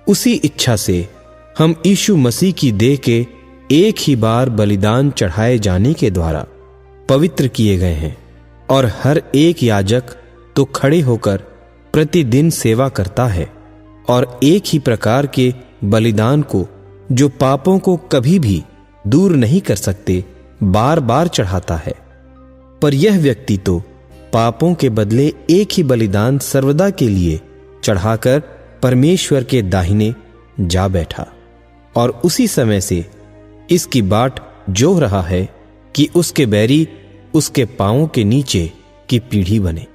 उसी इच्छा से हम यीशु मसीह की देह के एक ही बार बलिदान चढ़ाए जाने के द्वारा पवित्र किए गए हैं, और हर एक याजक तो खड़े होकर प्रतिदिन सेवा करता है और एक ही प्रकार के बलिदान को, जो पापों को कभी भी दूर नहीं कर सकते, बार बार चढ़ाता है। पर यह व्यक्ति तो पापों के बदले एक ही बलिदान सर्वदा के लिए चढ़ाकर परमेश्वर के दाहिने जा बैठा, और उसी समय से इसकी बाट जोह रहा है कि उसके बैरी उसके पांवों के नीचे की पीढ़ी बने,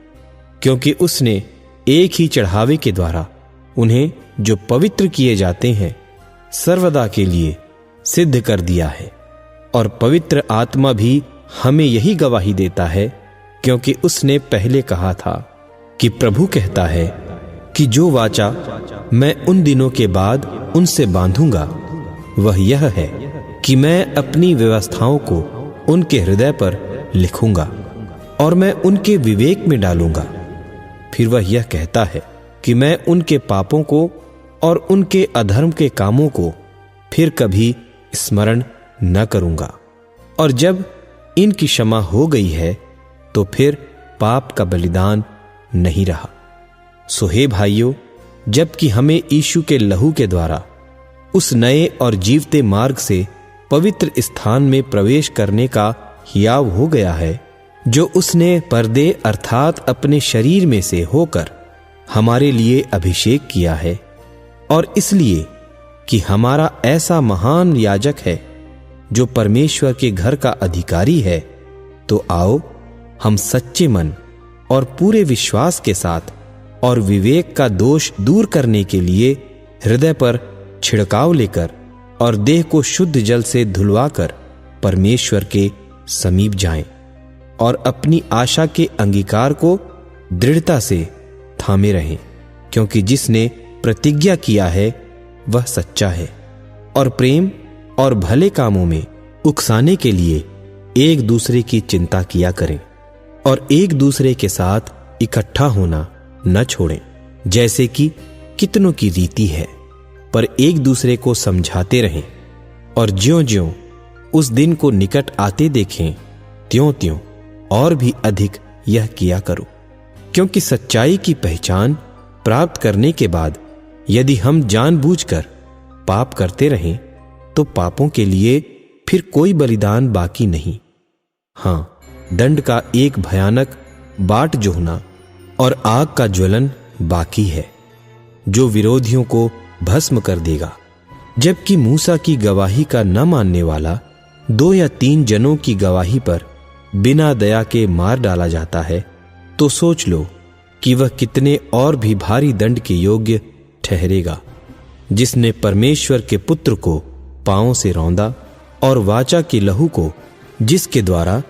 क्योंकि उसने एक ही चढ़ावे के द्वारा उन्हें जो पवित्र किए जाते हैं सर्वदा के लिए सिद्ध कर दिया है। और पवित्र आत्मा भी हमें यही गवाही देता है, क्योंकि उसने पहले कहा था कि प्रभु कहता है कि जो वाचा मैं उन दिनों के बाद उनसे बांधूंगा वह यह है कि मैं अपनी व्यवस्थाओं को उनके हृदय पर लिखूंगा और मैं उनके विवेक में डालूंगा। फिर वह यह कहता है कि मैं उनके पापों को और उनके अधर्म के कामों को फिर कभी स्मरण न करूंगा। और जब इनकी क्षमा हो गई है तो फिर पाप का बलिदान नहीं रहा। सो हे भाइयों, जबकि हमें यीशु के लहू के द्वारा उस नए और जीवते मार्ग से पवित्र स्थान में प्रवेश करने का हियाव हो गया है, जो उसने पर्दे अर्थात अपने शरीर में से होकर हमारे लिए अभिषेक किया है, और इसलिए कि हमारा ऐसा महान याजक है जो परमेश्वर के घर का अधिकारी है, तो आओ हम सच्चे मन और पूरे विश्वास के साथ और विवेक का दोष दूर करने के लिए हृदय पर छिड़काव लेकर और देह को शुद्ध जल से धुलवाकर परमेश्वर के समीप जाएं और अपनी आशा के अंगीकार को दृढ़ता से थामे रहें, क्योंकि जिसने प्रतिज्ञा किया है वह सच्चा है। और प्रेम और भले कामों में उकसाने के लिए एक दूसरे की चिंता किया करें और एक दूसरे के साथ इकट्ठा होना न छोड़ें, जैसे कि कितनों की रीति है, पर एक दूसरे को समझाते रहें। और ज्यों-ज्यों उस दिन को निकट आते देखें, त्यों-त्यों और भी अधिक यह किया करो, क्योंकि सच्चाई की पहचान प्राप्त करने के बाद यदि हम जानबूझकर पाप करते रहें तो पापों के लिए फिर कोई बलिदान बाकी नहीं। हाँ, दंड का एक भयानक बाट जोहना और आग का ज्वलन बाकी है, जो विरोधियों को भस्म कर देगा। जबकि मूसा की गवाही का न मानने वाला 2 या 3 जनों की गवाही पर बिना दया के मार डाला जाता है, तो सोच लो कि वह कितने और भी भारी दंड के योग्य ठहरेगा, जिसने परमेश्वर के पुत्र को पांवों से रौंदा और वाचा के लहू को, जिसके द्वारा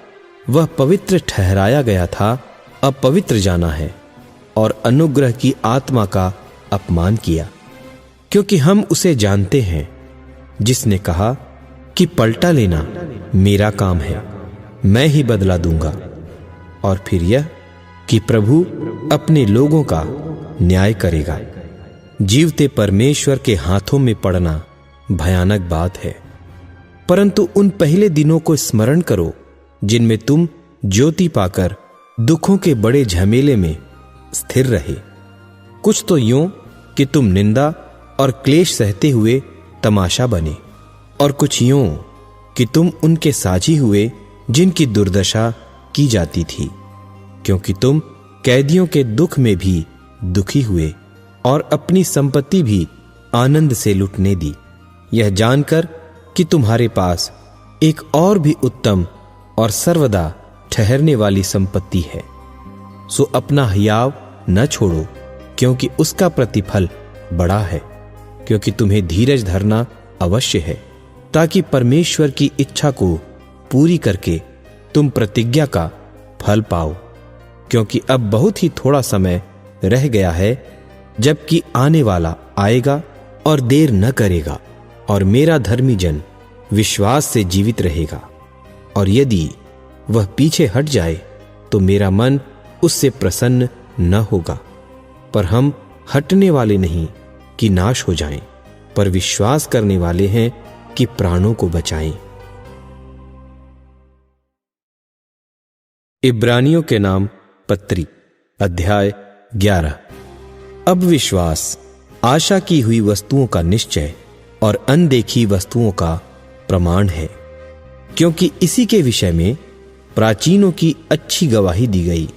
वह पवित्र ठहराया गया था, अपवित्र जाना है और अनुग्रह की आत्मा का अपमान किया। क्योंकि हम उसे जानते हैं जिसने कहा कि पलटा लेना मेरा काम है, मैं ही बदला दूंगा। और फिर यह कि प्रभु अपने लोगों का न्याय करेगा। जीवते परमेश्वर के हाथों में पड़ना भयानक बात है। परंतु उन पहले दिनों को स्मरण करो जिनमें तुम ज्योति पाकर दुखों के बड़े झमेले में स्थिर रहे। कुछ तो यूं कि तुम निंदा और क्लेश सहते हुए तमाशा बने, और कुछ यूं कि तुम उनके साझी हुए जिनकी दुर्दशा की जाती थी, क्योंकि तुम कैदियों के दुख में भी दुखी हुए और अपनी संपत्ति भी आनंद से लुटने दी, यह जानकर कि तुम्हारे पास एक और भी उत्तम और सर्वदा ठहरने वाली संपत्ति है। सो अपना हियाव न छोड़ो, क्योंकि उसका प्रतिफल बड़ा है। क्योंकि तुम्हें धीरज धरना अवश्य है, ताकि परमेश्वर की इच्छा को पूरी करके तुम प्रतिज्ञा का फल पाओ। क्योंकि अब बहुत ही थोड़ा समय रह गया है, जबकि आने वाला आएगा और देर न करेगा, और मेरा धर्मी जन विश्वास से जीवित रहेगा। और यदि वह पीछे हट जाए तो मेरा मन उससे प्रसन्न न होगा। पर हम हटने वाले नहीं कि नाश हो जाएं, पर विश्वास करने वाले हैं कि प्राणों को बचाएं। इब्रानियों के नाम पत्री, अध्याय 11। अब विश्वास आशा की हुई वस्तुओं का निश्चय और अनदेखी वस्तुओं का प्रमाण है, क्योंकि इसी के विषय में प्राचीनों की अच्छी गवाही दी गई।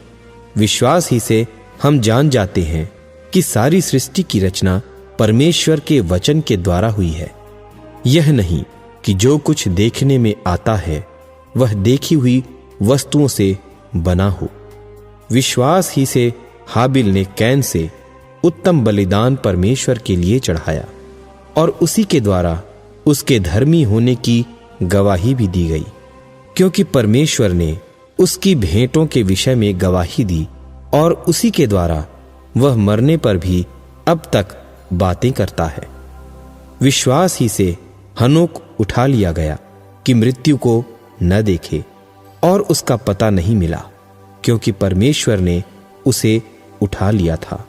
विश्वास ही से हम जान जाते हैं कि सारी सृष्टि की रचना परमेश्वर के वचन के द्वारा हुई है। यह नहीं कि जो कुछ देखने में आता है वह देखी हुई वस्तुओं से बना हो। विश्वास ही से हाबिल ने कैन से उत्तम बलिदान परमेश्वर के लिए चढ़ाया, और उसी के द्वारा उसके धर्मी होने की गवाही भी दी गई, क्योंकि परमेश्वर ने उसकी भेंटों के विषय में गवाही दी, और उसी के द्वारा वह मरने पर भी अब तक बातें करता है। विश्वास ही से हनोक उठा लिया गया कि मृत्यु को न देखे, और उसका पता नहीं मिला, क्योंकि परमेश्वर ने उसे उठा लिया था।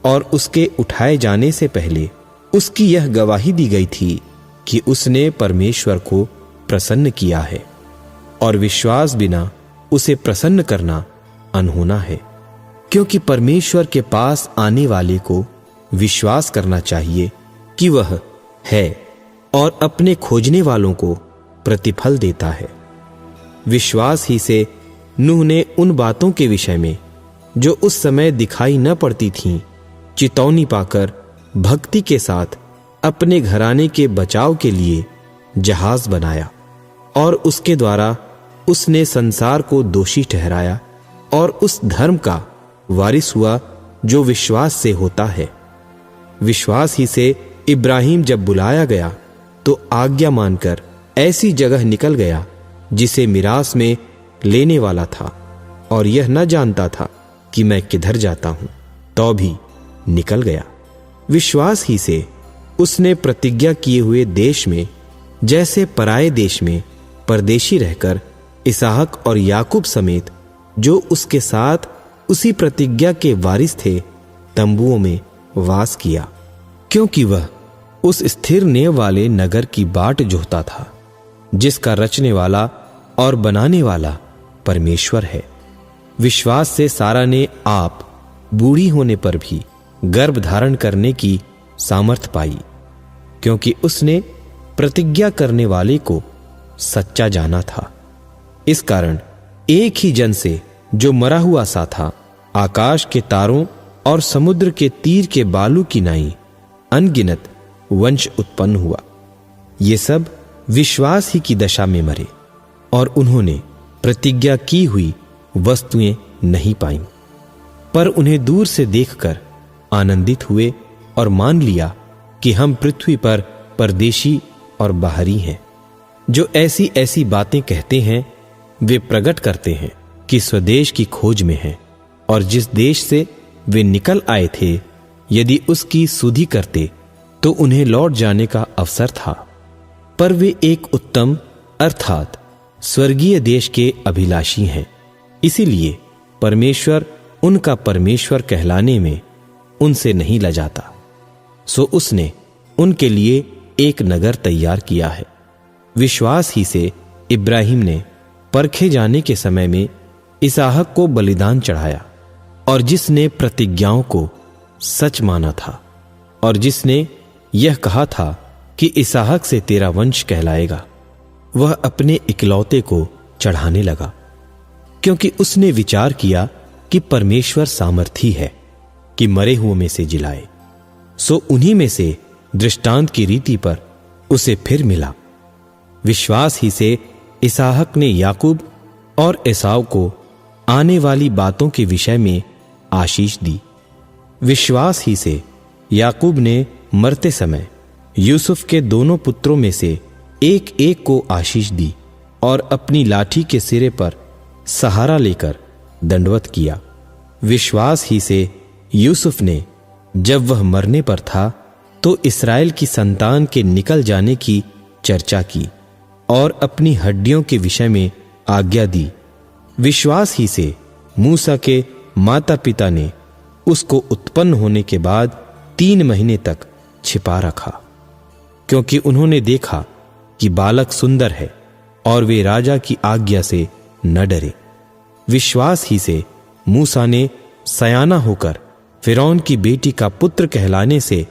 और उसके उठाए जाने से पहले उसकी यह गवाही दी गई थी कि उसने परमेश्वर को प्रसन्न किया है, और विश्वास बिना उसे प्रसन्न करना अनहोना है। क्योंकि परमेश्वर के पास आने वाले को विश्वास करना चाहिए कि वह है, और अपने खोजने वालों को प्रतिफल देता है। विश्वास ही से नूह ने उन बातों के विषय में जो उस समय दिखाई न पड़ती थीं, चितौनी पाकर भक्ति के साथ अपने घराने के बचाव के लिए जहाज बनाया, और उसके द्वारा उसने संसार को दोषी ठहराया, और उस धर्म का वारिस हुआ जो विश्वास से होता है। विश्वास ही से इब्राहिम जब बुलाया गया तो आज्ञा मानकर ऐसी जगह निकल गया जिसे मिरास में लेने वाला था, और यह न जानता था कि मैं किधर जाता हूं, तो भी निकल गया। विश्वास ही से उसने प्रतिज्ञा किए हुए देश में, जैसे पराये देश में परदेशी रहकर इसहाक और याकूब समेत जो उसके साथ उसी प्रतिज्ञा के वारिस थे, तंबुओं में वास किया, क्योंकि वह उस स्थिर नेव वाले नगर की बाट जोहता था, जिसका रचने वाला और बनाने वाला परमेश्वर है। विश्वास से सारा ने आप बूढ़ी होने पर भी गर्भ धारण करने की सामर्थ पाई, क्योंकि उसने प्रतिज्ञा करने वाले को सच्चा जाना था। इस कारण एक ही जन से, जो मरा हुआ सा था, आकाश के तारों और समुद्र के तीर के बालू की नाई अनगिनत वंश उत्पन्न हुआ। ये सब विश्वास ही की दशा में मरे, और उन्होंने प्रतिज्ञा की हुई वस्तुएं नहीं पाईं, पर उन्हें दूर से देखकर आनंदित हुए और मान लिया कि हम पृथ्वी पर परदेशी और बाहरी हैं। जो ऐसी ऐसी बातें कहते हैं वे प्रकट करते हैं कि स्वदेश की खोज में हैं, और जिस देश से वे निकल आए थे यदि उसकी सुधि करते तो उन्हें लौट जाने का अवसर था। पर वे एक उत्तम अर्थात स्वर्गीय देश के अभिलाषी हैं। इसीलिए परमेश्वर उनका परमेश्वर कहलाने में उनसे नहीं लजाता। सो उसने उनके लिए एक नगर तैयार किया है। विश्वास ही से इब्राहिम ने परखे जाने के समय में इसहाक को बलिदान चढ़ाया, और जिसने प्रतिज्ञाओं को सच माना था, और जिसने यह कहा था कि इसहाक से तेरा वंश कहलाएगा, वह अपने इकलौते को चढ़ाने लगा, क्योंकि उसने विचार किया कि परमेश्वर सामर्थी है कि मरे हुओं में से जिलाए। सो उन्हीं में से दृष्टांत की रीति पर उसे फिर मिला। विश्वास ही से इसहाक ने याकूब और एसाव को आने वाली बातों के विषय में आशीष दी। विश्वास ही से याकूब ने मरते समय यूसुफ के दोनों पुत्रों में से एक एक को आशीष दी, और अपनी लाठी के सिरे पर सहारा लेकर दंडवत किया। विश्वास ही से यूसुफ ने, जब वह मरने पर था, तो इस्राएल की संतान के निकल जाने की चर्चा की और अपनी हड्डियों के विषय में आज्ञा दी। विश्वास ही से मूसा के माता पिता ने उसको उत्पन्न होने के बाद 3 महीने तक छिपा रखा, क्योंकि उन्होंने देखा कि बालक सुंदर है, और वे राजा की आज्ञा से न डरे। विश्वास ही से मूसा ने सयाना होकर फिरौन की बेटी का पुत्र कहलाने से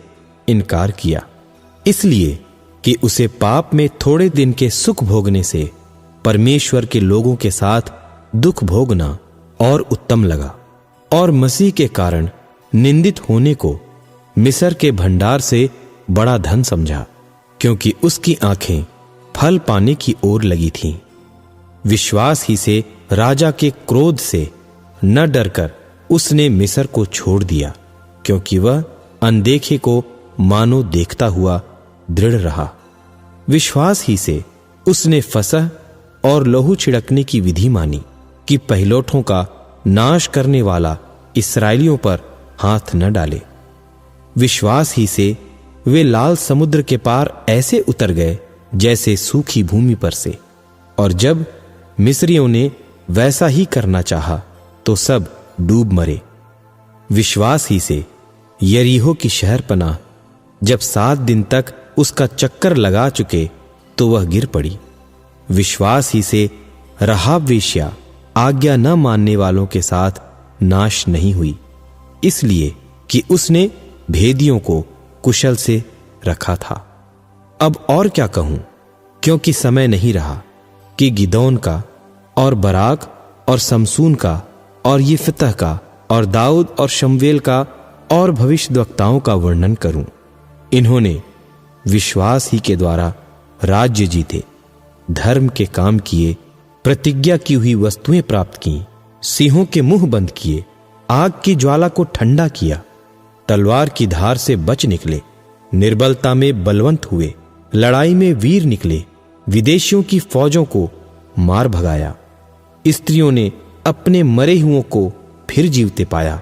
इनकार किया, इसलिए कि उसे पाप में थोड़े दिन के सुख भोगने से परमेश्वर के लोगों के साथ दुख भोगना और उत्तम लगा, और मसीह के कारण निंदित होने को मिस्र के भंडार से बड़ा धन समझा, क्योंकि उसकी आंखें फल पाने की ओर लगी थीं। विश्वास ही से राजा के क्रोध से न डरकर उसने मिस्र को छोड़ दिया, क्योंकि वह अनदेखे को मानो देखता हुआ दृढ़ रहा। विश्वास ही से उसने फसह और लहू छिड़कने की विधि मानी कि पहिलौठों का नाश करने वाला इस्राएलियों पर हाथ न डाले। विश्वास ही से वे लाल समुद्र के पार ऐसे उतर गए जैसे सूखी भूमि पर से, और जब मिस्रियों ने वैसा ही करना चाहा तो सब डूब मरे। विश्वास ही से यरीहो की शहरपनाह जब 7 दिन तक उसका चक्कर लगा चुके तो वह गिर पड़ी। विश्वास ही से राहाब वेश्या आज्ञा न मानने वालों के साथ नाश नहीं हुई, इसलिए कि उसने भेदियों को कुशल से रखा था। अब और क्या कहूं, क्योंकि समय नहीं रहा कि गिदोन का और बराक और समसून का और यिफ्तह का और दाऊद और शमूएल का और भविष्यद्वक्ताओं का वर्णन करूं। इन्होंने विश्वास ही के द्वारा राज्य जीते, धर्म के काम किए, प्रतिज्ञा की हुई वस्तुएं प्राप्त की, सिंहों के मुंह बंद किए, आग की ज्वाला को ठंडा किया, तलवार की धार से बच निकले, निर्बलता में बलवंत हुए, लड़ाई में वीर निकले, विदेशियों की फौजों को मार भगाया। स्त्रियों ने अपने मरे हुओं को फिर जीवते पाया।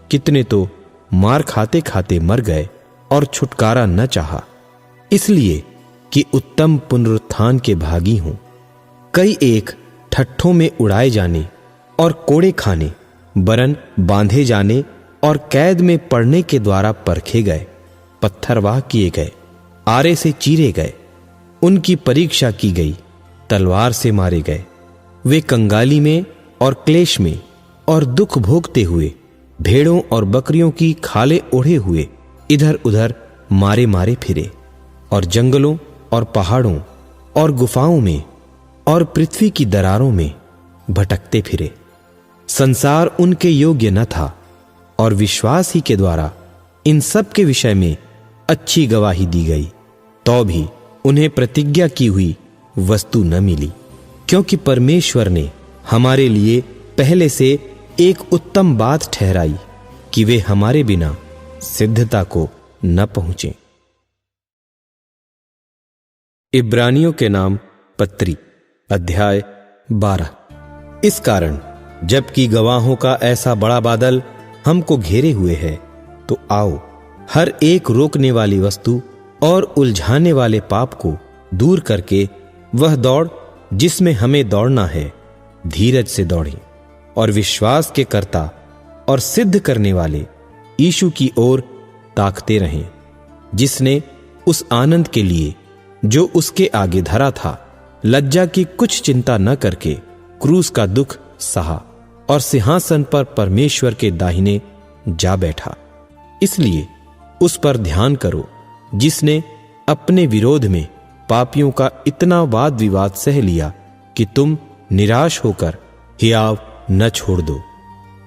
कितने तो मार खाते खाते मर गए और छुटकारा न चाहा, इसलिए कि उत्तम पुनरुत्थान के भागी हों। कई एक ठट्ठों में उड़ाए जाने और कोड़े खाने, बरन बांधे जाने और कैद में पड़ने के द्वारा परखे गए, पत्थरवाह किए गए, आरे से चीरे गए, उनकी परीक्षा की गई, तलवार से मारे गए। वे कंगाली में और क्लेश में और दुख भोगते हुए, भेड़ों और बकरियों की खाले ओढ़े हुए इधर उधर मारे मारे फिरे, और जंगलों और पहाड़ों और गुफाओं में और पृथ्वी की दरारों में भटकते फिरे। संसार उनके योग्य न था, और विश्वास ही के द्वारा इन सब के विषय में अच्छी गवाही दी गई, तो भी उन्हें प्रतिज्ञा की हुई वस्तु न मिली, क्योंकि परमेश्वर ने हमारे लिए पहले से एक उत्तम बात ठहराई कि वे हमारे बिना सिद्धता को न पहुंचे। इब्रानियों के नाम पत्री अध्याय 12। इस कारण जबकि गवाहों का ऐसा बड़ा बादल हमको घेरे हुए है, तो आओ हर एक रोकने वाली वस्तु और उलझाने वाले पाप को दूर करके वह दौड़ जिसमें हमें दौड़ना है, धीरज से दौड़ें, और विश्वास के कर्ता और सिद्ध करने वाले यीशु की ओर ताकते रहें, जिसने उस आनंद के लिए जो उसके आगे धरा था लज्जा की कुछ चिंता न करके क्रूस का दुख सहा और सिंहासन पर परमेश्वर के दाहिने जा बैठा। इसलिए उस पर ध्यान करो जिसने अपने विरोध में पापियों का इतना वाद विवाद सह लिया कि तुम निराश होकर हियाव न छोड़ दो।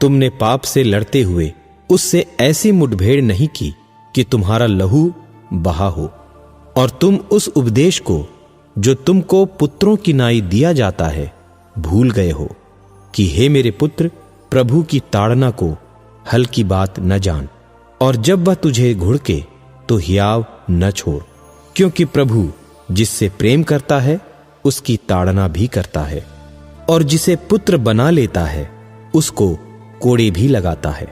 तुमने पाप से लड़ते हुए उससे ऐसी मुठभेड़ नहीं की कि तुम्हारा लहू बहा हो, और तुम उस उपदेश को जो तुमको पुत्रों की नाई दिया जाता है भूल गए हो कि हे मेरे पुत्र, प्रभु की ताड़ना को हल्की बात न जान, और जब वह तुझे घुड़के तो हियाव न छोड़, क्योंकि प्रभु जिससे प्रेम करता है उसकी ताड़ना भी करता है, और जिसे पुत्र बना लेता है उसको कोड़े भी लगाता है।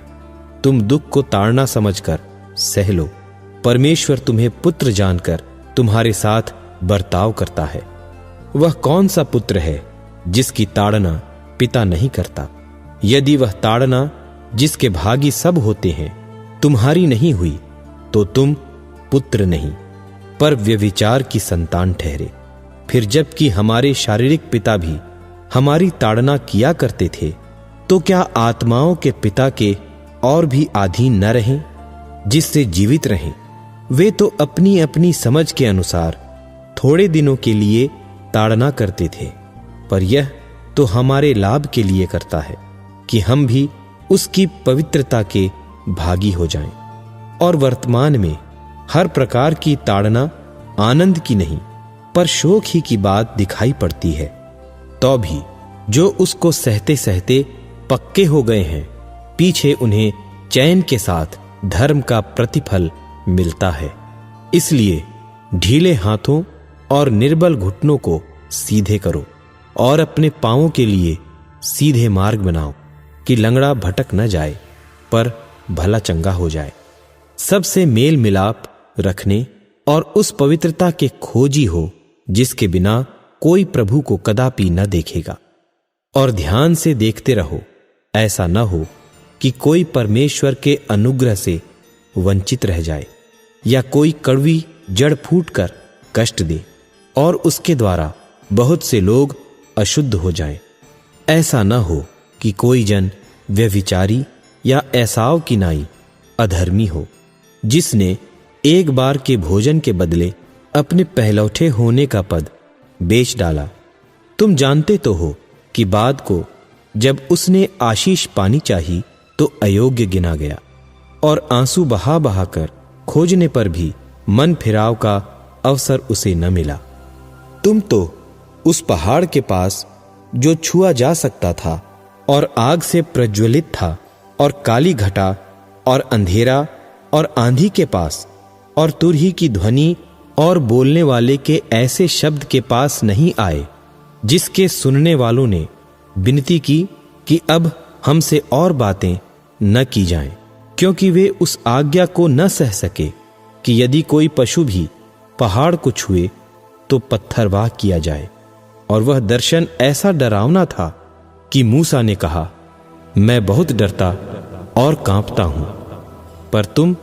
तुम दुख को ताड़ना समझकर सह लो, परमेश्वर तुम्हें पुत्र जानकर तुम्हारे साथ बर्ताव करता है। वह कौन सा पुत्र है जिसकी ताड़ना पिता नहीं करता? यदि वह ताड़ना जिसके भागी सब होते हैं तुम्हारी नहीं हुई, तो तुम पुत्र नहीं पर व्यभिचार की संतान ठहरे। फिर जबकि हमारे शारीरिक पिता भी हमारी ताड़ना किया करते थे, तो क्या आत्माओं के पिता के और भी अधीन न रहें, जिससे जीवित रहें? वे तो अपनी अपनी समझ के अनुसार थोड़े दिनों के लिए ताड़ना करते थे, पर यह तो हमारे लाभ के लिए करता है कि हम भी उसकी पवित्रता के भागी हो जाएं। और वर्तमान में हर प्रकार की ताड़ना आनंद की नहीं पर शोक ही की बात दिखाई पड़ती है, तो भी जो उसको सहते सहते पक्के हो गए हैं, पीछे उन्हें चैन के साथ धर्म का प्रतिफल मिलता है। इसलिए ढीले हाथों और निर्बल घुटनों को सीधे करो और अपने पांवों के लिए सीधे मार्ग बनाओ कि लंगड़ा भटक न जाए पर भला चंगा हो जाए। सबसे मेल मिलाप रखने और उस पवित्रता के खोजी हो जिसके बिना कोई प्रभु को कदापि न देखेगा। और ध्यान से देखते रहो, ऐसा न हो कि कोई परमेश्वर के अनुग्रह से वंचित रह जाए या कोई कड़वी जड़ फूट कर कष्ट दे और उसके द्वारा बहुत से लोग अशुद्ध हो जाएं। ऐसा न हो कि कोई जन व्यभिचारी या एसाव की नाई अधर्मी हो, जिसने एक बार के भोजन के बदले अपने पहलौठे होने का पद बेच डाला। तुम जानते तो हो कि बाद को जब उसने आशीष पानी चाही तो अयोग्य गिना गया, और आंसू बहा बहा कर खोजने पर भी मन फिराव का अवसर उसे न मिला। तुम तो उस पहाड़ के पास जो छुआ जा सकता था और आग से प्रज्वलित था, और काली घटा और अंधेरा और आंधी के पास और तुरही की ध्वनि और बोलने वाले के ऐसे शब्द के पास नहीं आए, जिसके सुनने वालों ने विनती की कि अब हमसे और बातें न की जाएं, क्योंकि वे उस आज्ञा को न सह सके कि यदि कोई पशु भी पहाड़ को छुए तो पत्थरवाह किया जाए। और वह दर्शन ऐसा डरावना था कि मूसा ने कहा, मैं बहुत डरता और कांपता हूं। पर तुम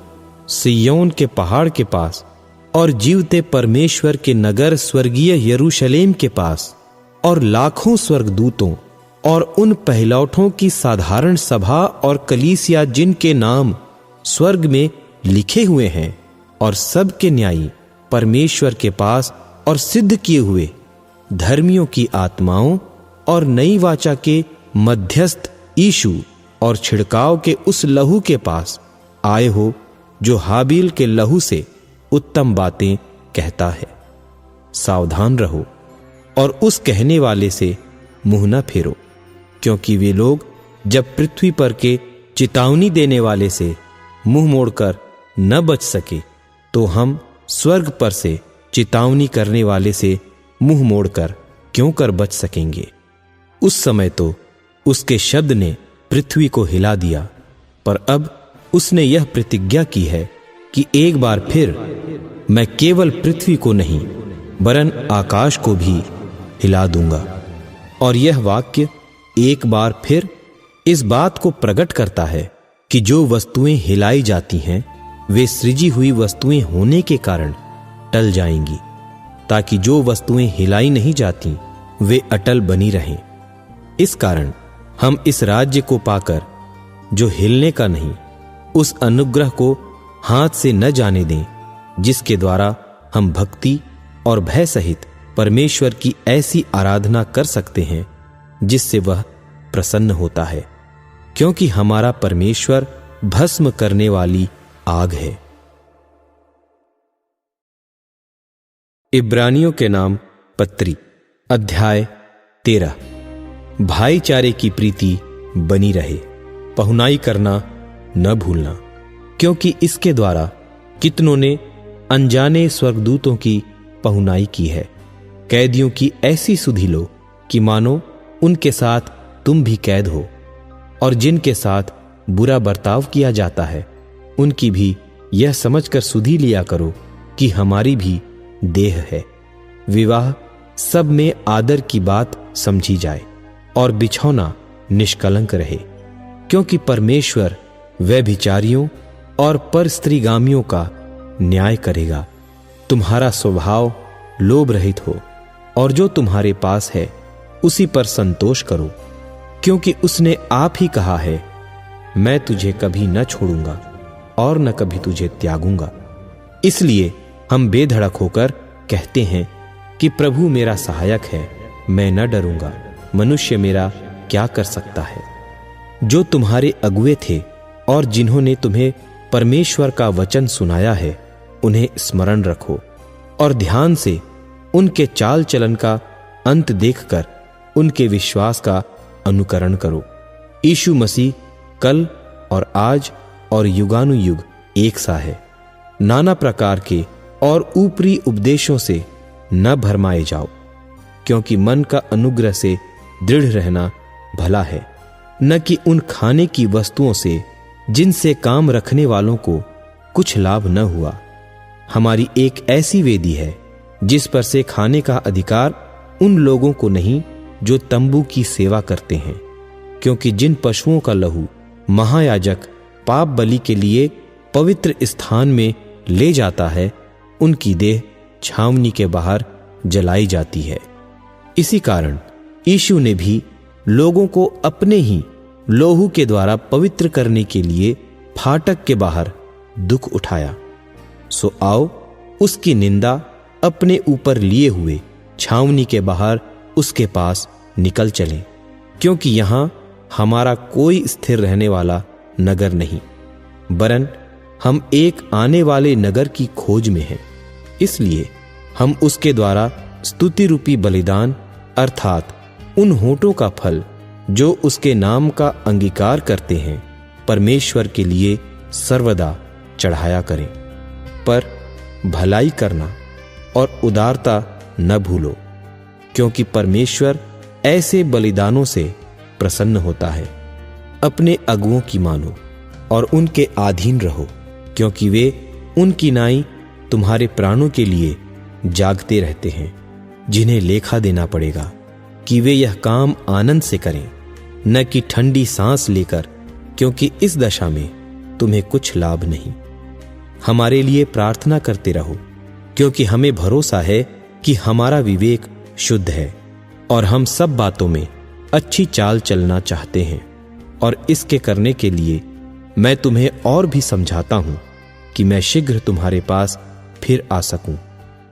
सिय्योन के पहाड़ के पास और जीवते परमेश्वर के नगर स्वर्गीय यरूशलेम के पास और लाखों स्वर्गदूतों और उन पहलौठों की साधारण सभा और कलीसिया जिनके नाम स्वर्ग में लिखे हुए हैं और सब के न्यायी परमेश्वर के पास और सिद्ध किए हुए धर्मियों की आत्माओं और नई वाचा के मध्यस्थ यीशु और छिड़काव के उस लहू के पास आए हो जो हाबिल के लहू से उत्तम बातें कहता है। सावधान रहो और उस कहने वाले से मुंह न फेरो, क्योंकि वे लोग जब पृथ्वी पर के चेतावनी देने वाले से मुंह मोड़कर न बच सके, तो हम स्वर्ग पर से चेतावनी करने वाले से मुंह मोड़कर क्यों कर बच सकेंगे। उस समय तो उसके शब्द ने पृथ्वी को हिला दिया, पर अब उसने यह प्रतिज्ञा की है कि एक बार फिर मैं केवल पृथ्वी को नहीं वरन आकाश को भी हिला दूंगा। और यह वाक्य एक बार फिर इस बात को प्रकट करता है कि जो वस्तुएं हिलाई जाती हैं वे सृजी हुई वस्तुएं होने के कारण टल जाएंगी, ताकि जो वस्तुएं हिलाई नहीं जाती वे अटल बनी रहें। इस कारण हम इस राज्य को पाकर जो हिलने का नहीं, उस अनुग्रह को हाथ से न जाने दें, जिसके द्वारा हम भक्ति और भय सहित परमेश्वर की ऐसी आराधना कर सकते हैं जिससे वह प्रसन्न होता है, क्योंकि हमारा परमेश्वर भस्म करने वाली आग है। इब्रानियों के नाम पत्री अध्याय 13। भाईचारे की प्रीति बनी रहे, पहुनाई करना न भूलना, क्योंकि इसके द्वारा कितनों ने अनजाने स्वर्गदूतों की पहुनाई की है। कैदियों की ऐसी सुधि लो कि मानो उनके साथ तुम भी कैद हो, और जिनके साथ बुरा बर्ताव किया जाता है उनकी भी यह समझकर सुधि लिया करो कि हमारी भी देह है। विवाह सब में आदर की बात समझी जाए और बिछौना निष्कलंक रहे, क्योंकि परमेश्वर व्यभिचारियों और परस्त्रीगामियों का न्याय करेगा। तुम्हारा स्वभाव लोभ रहित हो, और जो तुम्हारे पास है उसी पर संतोष करो, क्योंकि उसने आप ही कहा है, मैं तुझे कभी न छोड़ूंगा और न कभी तुझे त्यागूंगा। इसलिए हम बेधड़क होकर कहते हैं कि प्रभु मेरा सहायक है, मैं न डरूंगा। मनुष्य मेरा क्या कर सकता है? जो तुम्हारे अगुए थे और जिन्होंने तुम्हें परमेश्वर का वचन सुनाया है, उन्हें स्मरण रखो और ध्यान से उनके चाल चलन का अंत देखकर उनके विश्वास का अनुकरण करो। यीशु मसीह कल और आज और युगानुयुग एक सा है। नाना प्रकार के और ऊपरी उपदेशों से न भरमाए जाओ, क्योंकि मन का अनुग्रह से दृढ़ रहना भला है, न कि उन खाने की वस्तुओं से जिनसे काम रखने वालों को कुछ लाभ न हुआ। हमारी एक ऐसी वेदी है जिस पर से खाने का अधिकार उन लोगों को नहीं जो तंबू की सेवा करते हैं, क्योंकि जिन पशुओं का लहू महायाजक पाप बलि के लिए पवित्र स्थान में ले जाता है, उनकी देह छावनी के बाहर जलाई जाती है। इसी कारण यीशु ने भी लोगों को अपने ही लोहू के द्वारा पवित्र करने के लिए फाटक के बाहर दुख उठाया। सो आओ उसकी निंदा अपने ऊपर लिए हुए छावनी के बाहर उसके पास निकल चलें, क्योंकि यहां हमारा कोई स्थिर रहने वाला नगर नहीं, वरन हम एक आने वाले नगर की खोज में हैं। इसलिए हम उसके द्वारा स्तुति रूपी बलिदान अर्थात उन होठों का फल जो उसके नाम का अंगीकार करते हैं, परमेश्वर के लिए सर्वदा चढ़ाया करें। पर भलाई करना और उदारता न भूलो, क्योंकि परमेश्वर ऐसे बलिदानों से प्रसन्न होता है। अपने अगुओं की मानो और उनके अधीन रहो, क्योंकि वे उनकी नाई तुम्हारे प्राणों के लिए जागते रहते हैं, जिन्हें लेखा देना पड़ेगा कि वे यह काम आनंद से करें, न कि ठंडी सांस लेकर, क्योंकि इस दशा में तुम्हें कुछ लाभ नहीं। हमारे लिए प्रार्थना करते रहो, क्योंकि हमें भरोसा है कि हमारा विवेक शुद्ध है और हम सब बातों में अच्छी चाल चलना चाहते हैं। और इसके करने के लिए मैं तुम्हें और भी समझाता हूं कि मैं शीघ्र तुम्हारे पास फिर आ सकूं।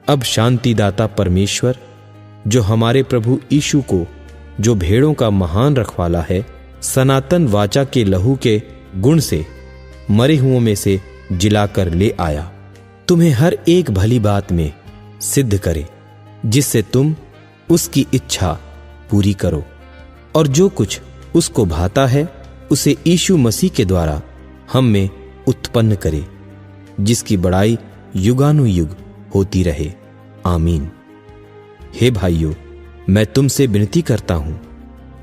अब शांतिदाता परमेश्वर, जो हमारे प्रभु यीशु को, जो भेड़ों का महान रखवाला है, सनातन वाचा के लहू के गुण से मरे हुओं में से जिलाकर ले आया, तुम्हें हर एक भली बात में सिद्ध करे, जिससे तुम उसकी इच्छा पूरी करो, और जो कुछ उसको भाता है उसे यीशु मसीह के द्वारा हम में उत्पन्न करे, जिसकी बड़ाई युगानुयुग होती रहे। आमीन। हे भाइयों, मैं तुमसे विनती करता हूं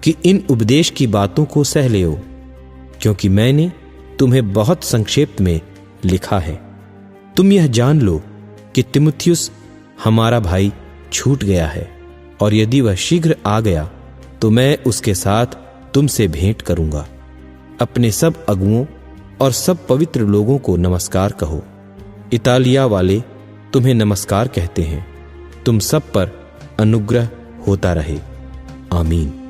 कि इन उपदेश की बातों को सह लेओ, क्योंकि मैंने तुम्हें बहुत संक्षेप में लिखा है। तुम यह जान लो कि तीमुथियुस हमारा भाई छूट गया है, और यदि वह शीघ्र आ गया तो मैं उसके साथ तुमसे भेंट करूंगा। अपने सब अगुओं और सब पवित्र लोगों को नमस्कार कहो। इतालिया वाले तुम्हें नमस्कार कहते हैं। तुम सब पर अनुग्रह होता रहे। आमीन।